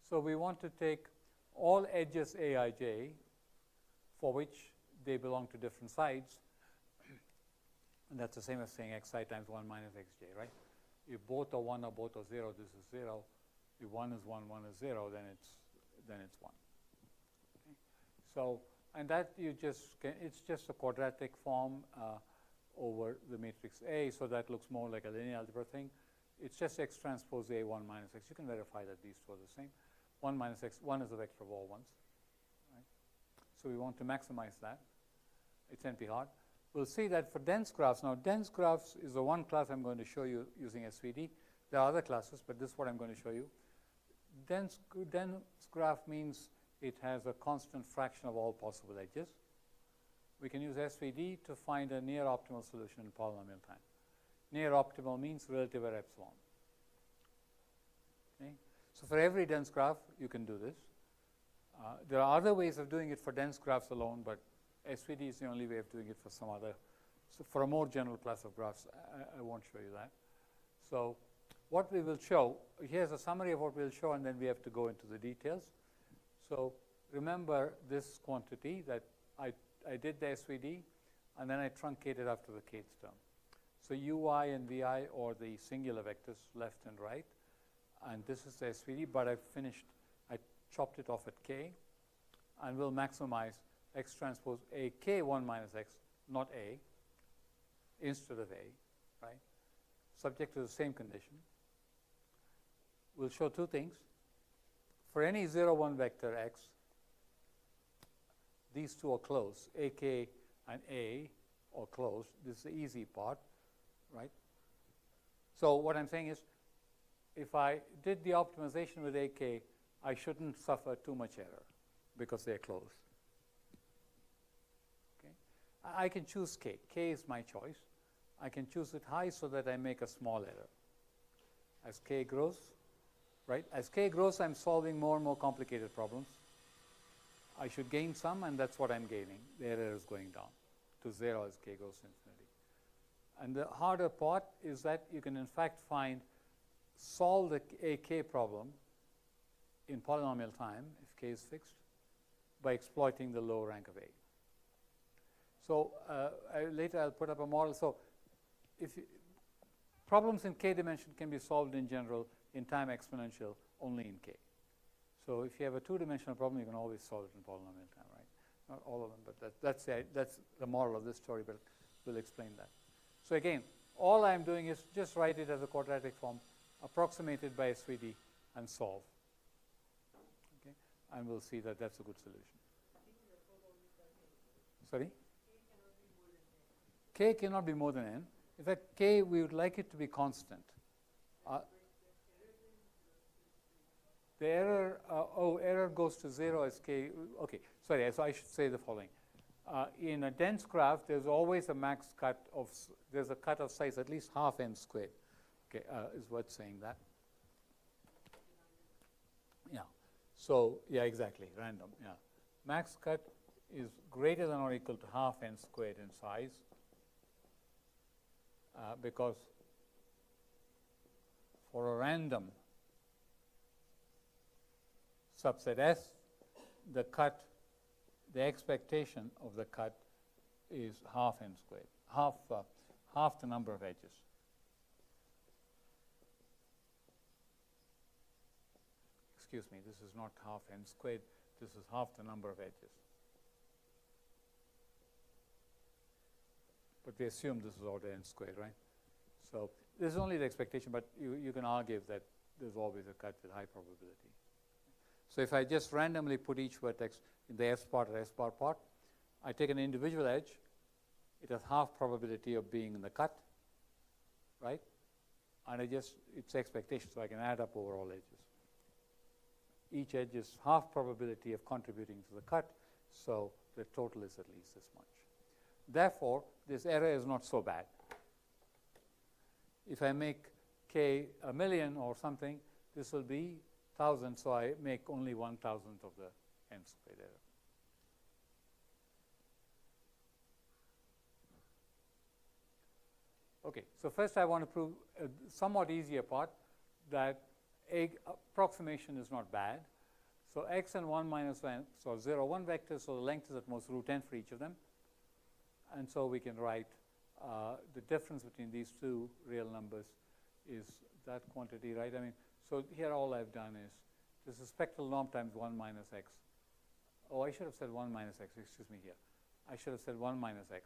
S1: So we want to take all edges aij for which they belong to different sides. And that's the same as saying xi times 1 minus xj, right? If both are 1 or both are 0, this is 0. If 1 is 1, 1 is 0, then it's 1. Okay. So, and that it's just a quadratic form over the matrix A, so that looks more like a linear algebra thing. It's just x transpose A 1 minus x. You can verify that these two are the same. 1 minus x, 1 is a vector of all ones. Right? So we want to maximize that. It's NP hard. We'll see that for dense graphs. Now, dense graphs is the one class I'm going to show you using SVD. There are other classes, but this is what I'm going to show you. Dense graph means it has a constant fraction of all possible edges. We can use SVD to find a near optimal solution in polynomial time. Near optimal means relative at epsilon. Okay? So for every dense graph, you can do this. There are other ways of doing it for dense graphs alone, but SVD is the only way of doing it for some other. So for a more general class of graphs, I won't show you that. So what we will show, here's a summary of what we'll show, and then we have to go into the details. So remember this quantity that I did the SVD, and then I truncated after the kth term. So ui and vi are the singular vectors left and right, and this is the SVD, but I chopped it off at k, and we'll maximize x transpose A k 1 minus x, not A, instead of A, right? Subject to the same condition. We'll show two things. For any 0, 1 vector x, these two are closed. AK and A are closed. This is the easy part, right? So what I'm saying is, if I did the optimization with AK, I shouldn't suffer too much error because they're closed. Okay? I can choose K. K is my choice. I can choose it high so that I make a small error. As K grows, right? As K grows, I'm solving more and more complicated problems. I should gain some, and that's what I'm gaining. The error is going down to 0 as K goes to infinity. And the harder part is that you can, in fact, solve the AK problem in polynomial time, if K is fixed, by exploiting the low rank of A. So later I'll put up a model. So problems in K dimension can be solved in general in time exponential only in K. So if you have a two-dimensional problem, you can always solve it in polynomial time, right? Not all of them, but that's the moral of this story, but we'll explain that. So again, all I'm doing is just write it as a quadratic form, approximate it by SVD, and solve. Okay? And we'll see that that's a good solution. Sorry? K cannot be more than n. In fact, K, we would like it to be constant. The error goes to 0 as K. Okay, sorry, so I should say the following. In a dense graph, there's always a max cut of, there's a cut of size at least half n squared. Okay, is worth saying that. Yeah. So, yeah, exactly, random, yeah. Max cut is greater than or equal to half n squared in size because for a random subset S, the cut, the expectation of the cut is half n squared, half the number of edges. Excuse me, this is not half n squared, this is half the number of edges. But we assume this is order n squared, right? So this is only the expectation, but you can argue that there's always a cut with high probability. So if I just randomly put each vertex in the S part or S bar part, I take an individual edge, it has half probability of being in the cut, right? And it's expectation, so I can add up over all edges. Each edge is half probability of contributing to the cut, so the total is at least this much. Therefore, this error is not so bad. If I make k 1,000,000 or something, this will be 1,000, so I make only 1/1000 of the n squared error. Okay, so first I want to prove a somewhat easier part, that approximation is not bad. So x and 1 minus 1, so 0, 1 vectors, so the length is at most root n for each of them. And so we can write the difference between these two real numbers is that quantity, right? I mean, so here all I've done is this is spectral norm times 1 minus x. Oh, I should have said 1 minus x, excuse me here. I should have said 1 minus x.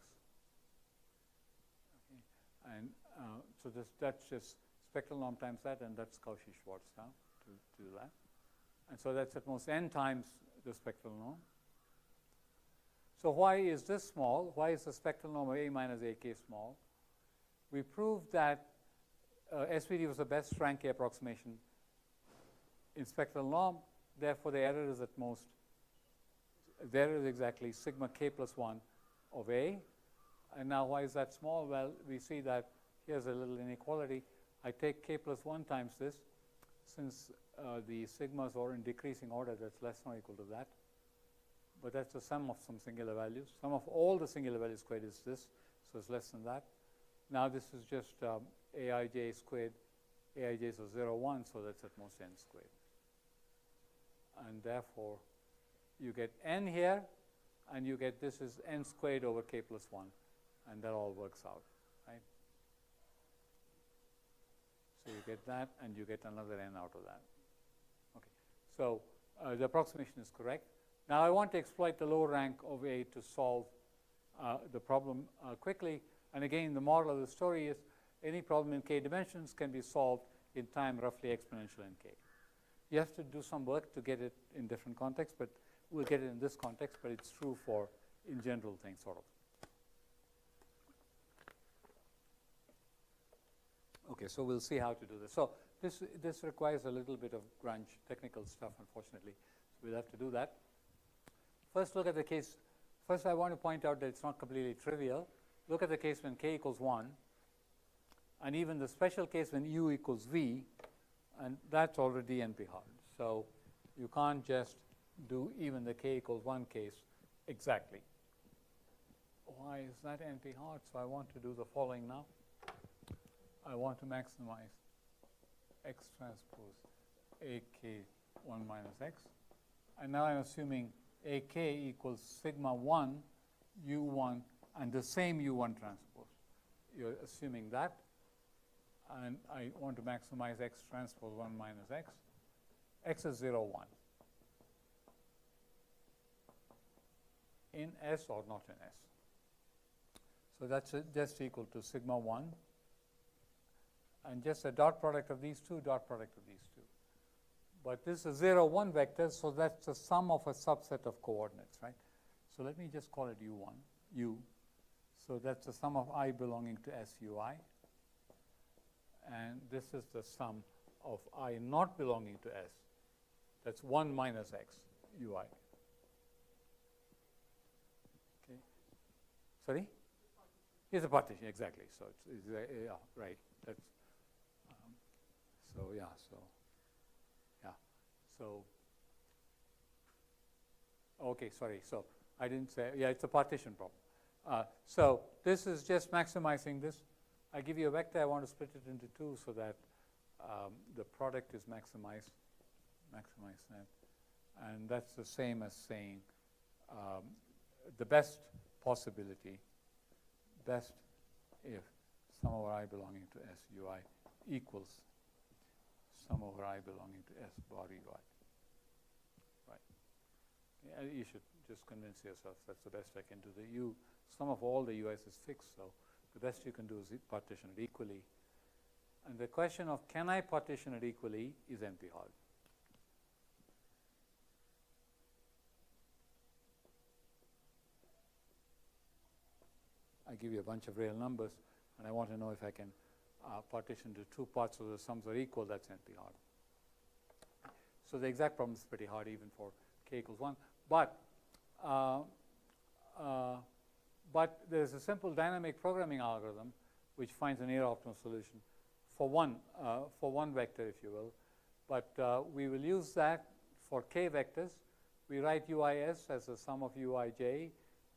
S1: Okay. And so that's just spectral norm times that, and that's Cauchy-Schwarz now to do that. And so that's at most n times the spectral norm. So why is this small? Why is the spectral norm of A minus AK small? We proved that SVD was the best rank K approximation in spectral norm. Therefore, the error is at most, the error is exactly sigma k plus 1 of A. And now why is that small? Well, we see that here's a little inequality. I take k plus 1 times this. Since the sigmas are in decreasing order, that's less than or equal to that. But that's the sum of some singular values. Sum of all the singular values squared is this, so it's less than that. Now this is just Aij squared. Aij is 0, 1, so that's at most n squared. And therefore, you get n here, and you get this is n squared over k plus 1, and that all works out, right? So you get that, and you get another n out of that. Okay, so the approximation is correct. Now I want to exploit the low rank of A to solve the problem quickly. And again, the moral of the story is any problem in k dimensions can be solved in time roughly exponential in k. You have to do some work to get it in different contexts, but we'll get it in this context, but it's true for in general things, sort of. Okay, so we'll see how to do this. So this requires a little bit of grunge technical stuff, unfortunately. So we'll have to do that. First, look at the case. First, I want to point out that it's not completely trivial. Look at the case when k equals 1, and even the special case when u equals v, and that's already NP hard. So you can't just do even the k equals 1 case exactly. Why is that NP hard? So I want to do the following now. I want to maximize x transpose ak 1 minus x. And now I'm assuming ak equals sigma 1 u1 and the same u1 transpose. You're assuming that. And I want to maximize x transpose 1 minus x. X is 0, 1. In S or not in S. So that's just equal to sigma 1. And just a dot product of these two, dot product of these two. But this is 0, 1 vector, so that's the sum of a subset of coordinates, right? So let me just call it u1, u. So that's the sum of I belonging to SUI. And this is the sum of I not belonging to S. That's 1 minus x, ui. Okay. Sorry? It's a partition, exactly. So it's yeah, right. That's so yeah. So yeah. So Okay, sorry. So I didn't say, yeah, it's a partition problem. So this is just maximizing this. I give you a vector, I want to split it into two so that the product is maximize that. And that's the same as saying the best possibility, best if sum over I belonging to S ui equals sum over I belonging to S bar ui. Right. Yeah, you should just convince yourself that's the best I can do. The sum of all the u's is fixed, so the best you can do is partition it equally. And the question of can I partition it equally is NP-hard. I give you a bunch of real numbers, and I want to know if I can partition to two parts so the sums are equal. That's NP-hard. So the exact problem is pretty hard even for k equals 1. But there's a simple dynamic programming algorithm which finds a near optimal solution for one vector, if you will. But we will use that for k vectors. We write uis as the sum of uij,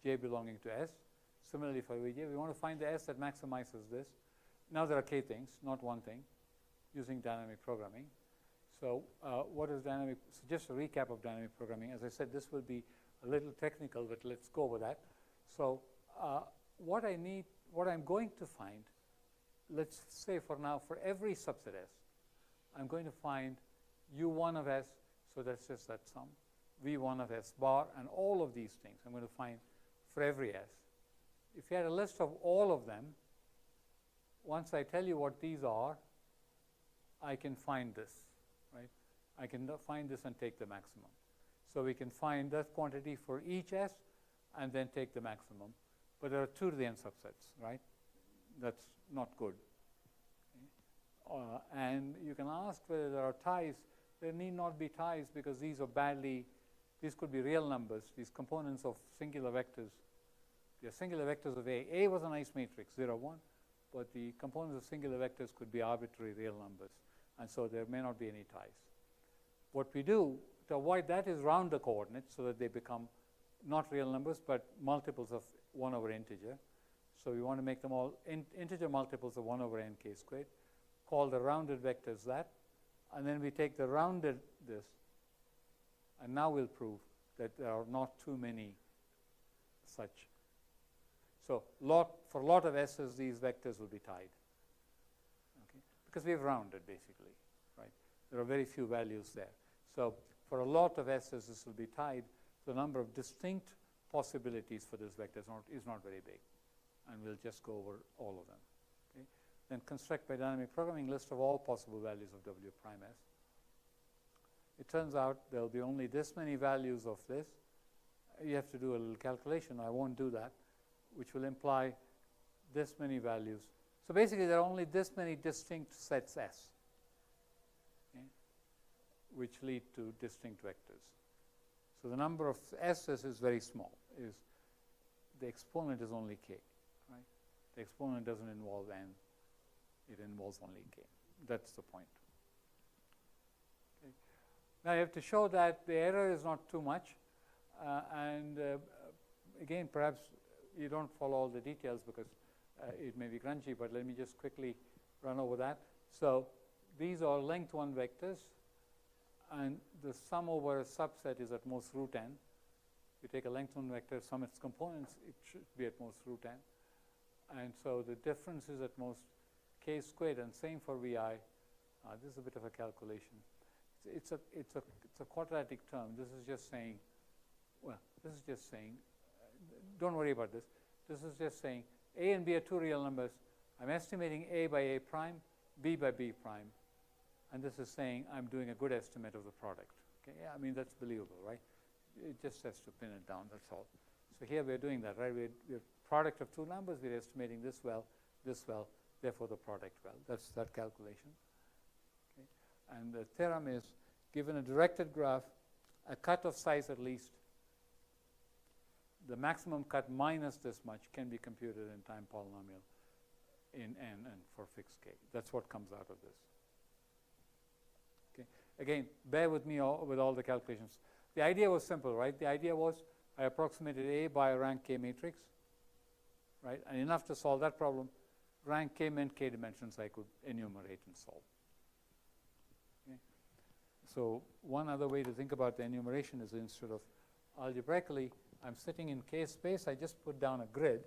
S1: j belonging to S. Similarly for vj, we want to find the S that maximizes this. Now there are k things, not one thing, using dynamic programming. So what is dynamic? So just a recap of dynamic programming. As I said, this will be a little technical, but let's go with that. So what I'm going to find, let's say for now, for every subset S, I'm going to find U1 of S, so that's just that sum, V1 of S bar, and all of these things I'm going to find for every S. If you had a list of all of them, once I tell you what these are, I can find this, right? I can find this and take the maximum. So we can find that quantity for each S and then take the maximum. But there are 2 to the n subsets, right? That's not good. Okay. And you can ask whether there are ties. There need not be ties because these could be real numbers, these components of singular vectors. They are singular vectors of A. A was a nice matrix, 0, 1. But the components of singular vectors could be arbitrary real numbers. And so there may not be any ties. What we do to avoid that is round the coordinates so that they become not real numbers, but multiples of 1 over integer. So we want to make them all integer multiples of 1 over n k squared. Call the rounded vectors that. And then we take the rounded this. And now we'll prove that there are not too many such. So for a lot of S's, these vectors will be tied. Okay? Because we've rounded, basically. Right? There are very few values there. So for a lot of S's, this will be tied. The number of distinct possibilities for this vector is not very big. And we'll just go over all of them. Okay? Then construct by dynamic programming list of all possible values of W prime S. It turns out there will be only this many values of this. You have to do a little calculation. I won't do that, which will imply this many values. So basically, there are only this many distinct sets S, okay, which lead to distinct vectors. So the number of S's is very small. The exponent is only k, right? The exponent doesn't involve n. It involves only k. That's the point. Okay. Now you have to show that the error is not too much. Again, perhaps you don't follow all the details because it may be grungy, but let me just quickly run over that. So these are length 1 vectors, and the sum over a subset is at most root n. You take a length 1 vector, sum its components, it should be at most root n. And so the difference is at most k squared, and same for vi. This is a bit of a calculation. It's a quadratic term. This is just saying, well, this is just saying, don't worry about this. This is just saying A and B are 2 real numbers. I'm estimating A by A prime, B by B prime. And this is saying I'm doing a good estimate of the product. Okay? Yeah, I mean, that's believable, right? It just has to pin it down, that's all. So here we're doing that, right? We're product of 2 numbers. We're estimating this well, therefore the product well. That's that calculation. Okay? And the theorem is, given a directed graph, a cut of size at least, the maximum cut minus this much can be computed in time polynomial in n and for fixed k. That's what comes out of this. Okay. Again, bear with me with all the calculations. the idea was simple, right? The idea was I approximated A by a rank K matrix, right? And enough to solve that problem. Rank K meant K dimensions I could enumerate and solve. Okay. So one other way to think about the enumeration is instead of algebraically, I'm sitting in K space, I just put down a grid.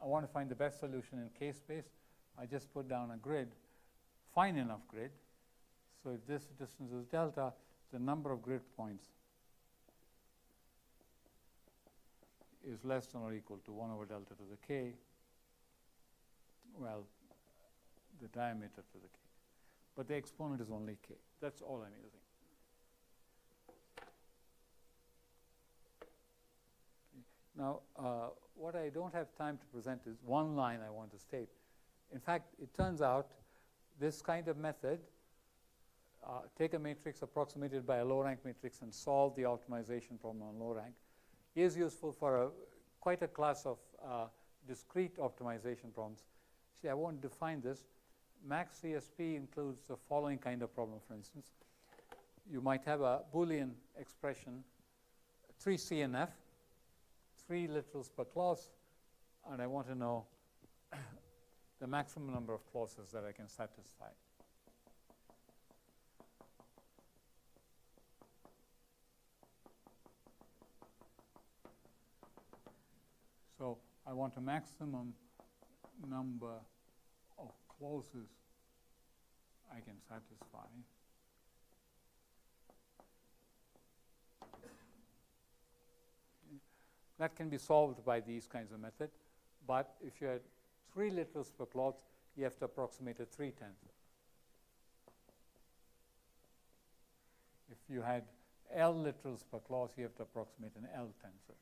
S1: I want to find the best solution in K space. I just put down a grid, fine enough grid. So if this distance is delta, the number of grid points is less than or equal to 1 over delta to the K. Well, the diameter to the K. But the exponent is only K. That's all I'm using. Now, what I don't have time to present is one line I want to state. In fact, it turns out this kind of method, take a matrix approximated by a low-rank matrix and solve the optimization problem on low rank, is useful for quite a class of discrete optimization problems. See, I won't define this. Max CSP includes the following kind of problem, for instance. You might have a Boolean expression, 3 CNF, 3 literals per clause, and I want to know the maximum number of clauses that I can satisfy. So I want a maximum number of clauses I can satisfy. That can be solved by these kinds of methods. But if you had 3 literals per clause, you have to approximate a 3 tensor. If you had L literals per clause, you have to approximate an L tensor.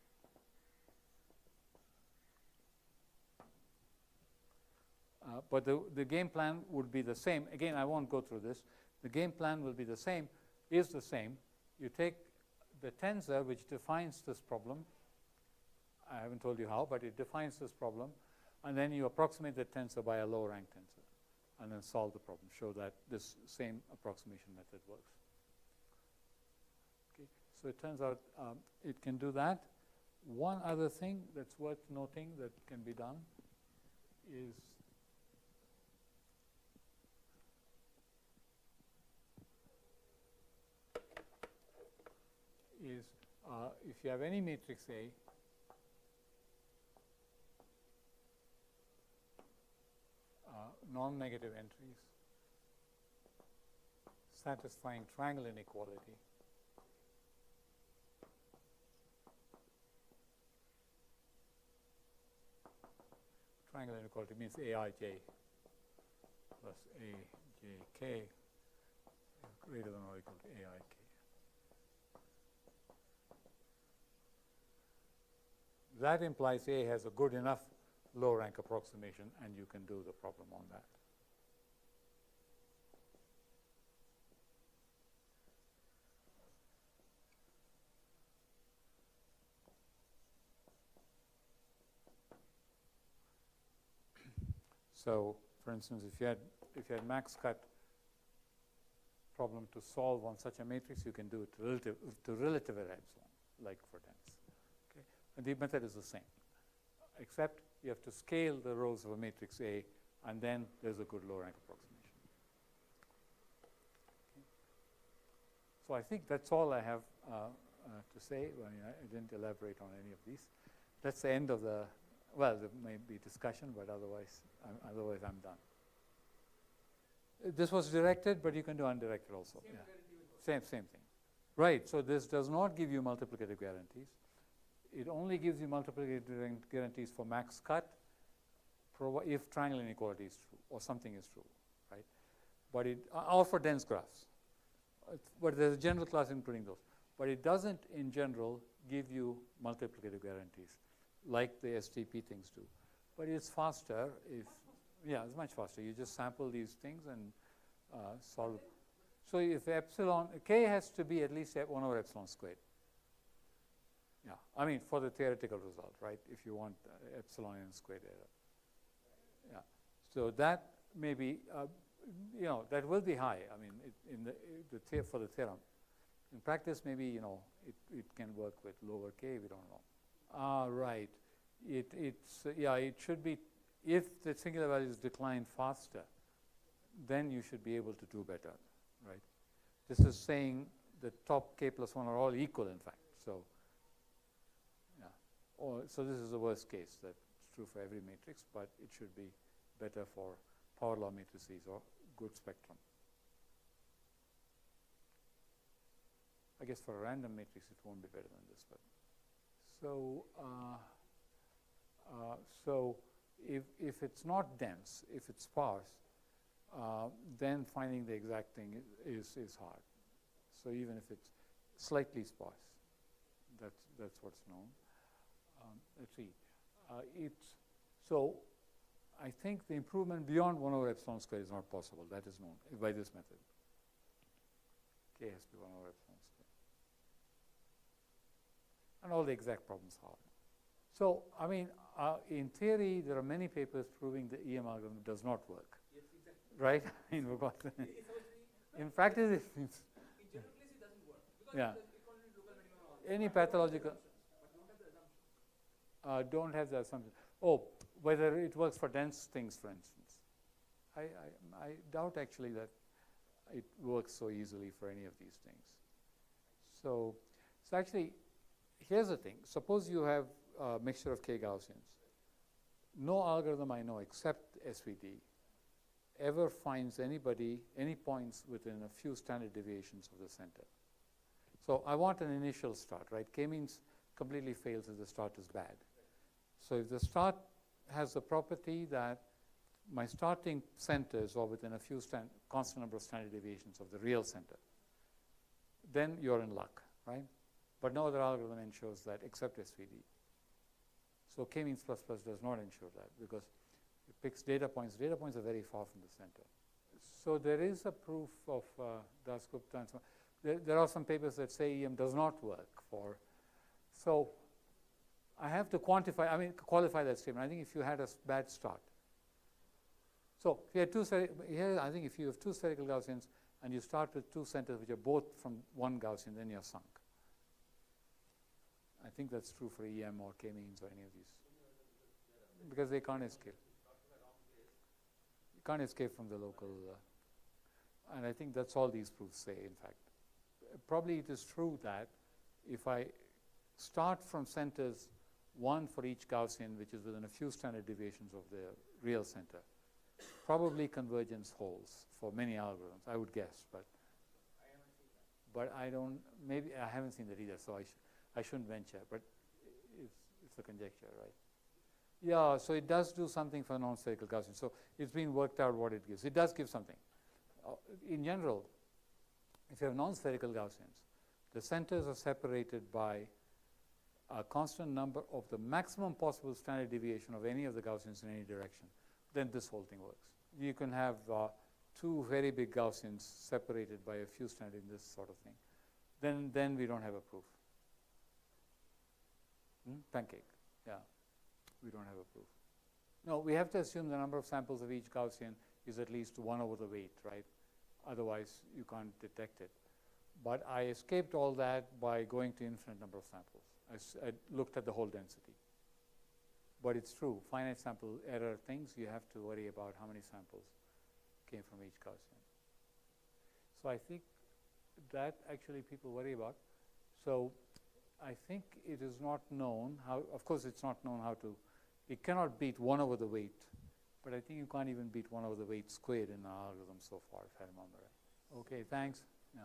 S1: But the game plan would be the same. Again, I won't go through this. The game plan will be the same, is the same. You take the tensor, which defines this problem. I haven't told you how, but it defines this problem. And then you approximate the tensor by a low-rank tensor, and then solve the problem, show that this same approximation method works. Okay. So it turns out it can do that. One other thing that's worth noting that can be done is if you have any matrix A, non-negative entries satisfying triangle inequality, triangle inequality means Aij plus Ajk greater than or equal to Aik. That implies A has a good enough low-rank approximation, and you can do the problem on that. So, for instance, if you had max cut problem to solve on such a matrix, you can do it to relative at epsilon, like for tens. Okay, and the method is the same, except you have to scale the rows of a matrix A, and then there's a good low-rank approximation. Okay. So I think that's all I have to say. Well, I didn't elaborate on any of these. That's the end of the, well, there may be discussion, but otherwise I'm done. This was directed, but you can do undirected also. Same thing. Right, so this does not give you multiplicative guarantees. It only gives you multiplicative guarantees for max cut if triangle inequality is true or something is true, right? But or for dense graphs. But there's a general class including those. But it doesn't, in general, give you multiplicative guarantees like the STP things do. But it's faster if, yeah, it's much faster. You just sample these things and solve. So if epsilon, K has to be at least 1 over epsilon squared. Yeah, I mean for the theoretical result, right? If you want epsilon n squared error. Yeah, so that maybe you know, that will be high. I mean, for the theorem. In practice, maybe, you know, it can work with lower k. We don't know. Right. Yeah. It should be, if the singular values decline faster, then you should be able to do better, right? This is saying the top k plus 1 are all equal, in fact. So, yeah. So this is the worst case. That's true for every matrix, but it should be better for power law matrices or good spectrum. I guess for a random matrix it won't be better than this, but so if it's not dense, if it's sparse, then finding the exact thing is hard. So even if it's slightly sparse, that's what's known. Let's see. So I think the improvement beyond 1 over epsilon squared is not possible. That is known by this method. K has to be 1 over epsilon squared. And all the exact problems are. So, I mean, in theory, there are many papers proving the EM algorithm does not work. Yes, exactly. Right? In practice, it seems. In general case, it doesn't work. Because yeah. Any pathological. Don't have the assumption. Oh, whether it works for dense things, for instance. I doubt actually that it works so easily for any of these things. So actually, here's the thing. Suppose you have a mixture of k Gaussians. No algorithm I know except SVD ever finds any points within a few standard deviations of the center. So I want an initial start, right? K-means completely fails if the start is bad. So if the start has the property that my starting centers are within a few constant number of standard deviations of the real center, then you're in luck, right? But no other algorithm ensures that except SVD. So k-means plus plus does not ensure that because it picks data points. Data points are very far from the center. So there is a proof of Dasgupta and so on. There are some papers that say EM does not work for. So I have to qualify that statement. I think if you had a bad start. So if you had here I think if you have two spherical Gaussians and you start with two centers which are both from one Gaussian, then you're sunk. I think that's true for EM or k-means or any of these. Because they can't escape. You can't escape from the local. And I think that's all these proofs say, in fact. Probably it is true that if I start from centers, one for each Gaussian, which is within a few standard deviations of the real center, probably convergence holds for many algorithms, I would guess. But I don't, maybe I haven't seen that either, so I shouldn't venture, but it's a conjecture, right? Yeah, so it does do something for non-spherical Gaussian. So it's been worked out what it gives. It does give something. In general, if you have non-spherical Gaussians, the centers are separated by a constant number of the maximum possible standard deviation of any of the Gaussians in any direction. Then this whole thing works. You can have two very big Gaussians separated by a few standard in this sort of thing. Then we don't have a proof. Pancake, yeah. We don't have a proof. No, we have to assume the number of samples of each Gaussian is at least 1 over the weight, right? Otherwise, you can't detect it. But I escaped all that by going to infinite number of samples. I looked at the whole density. But it's true, finite sample error things, you have to worry about how many samples came from each Gaussian. So I think that actually people worry about. So I think it is not known how, of course it's not known how to, it cannot beat 1 over the weight, but I think you can't even beat 1 over the weight squared in our algorithm so far, if I remember right. Okay, thanks. Yeah.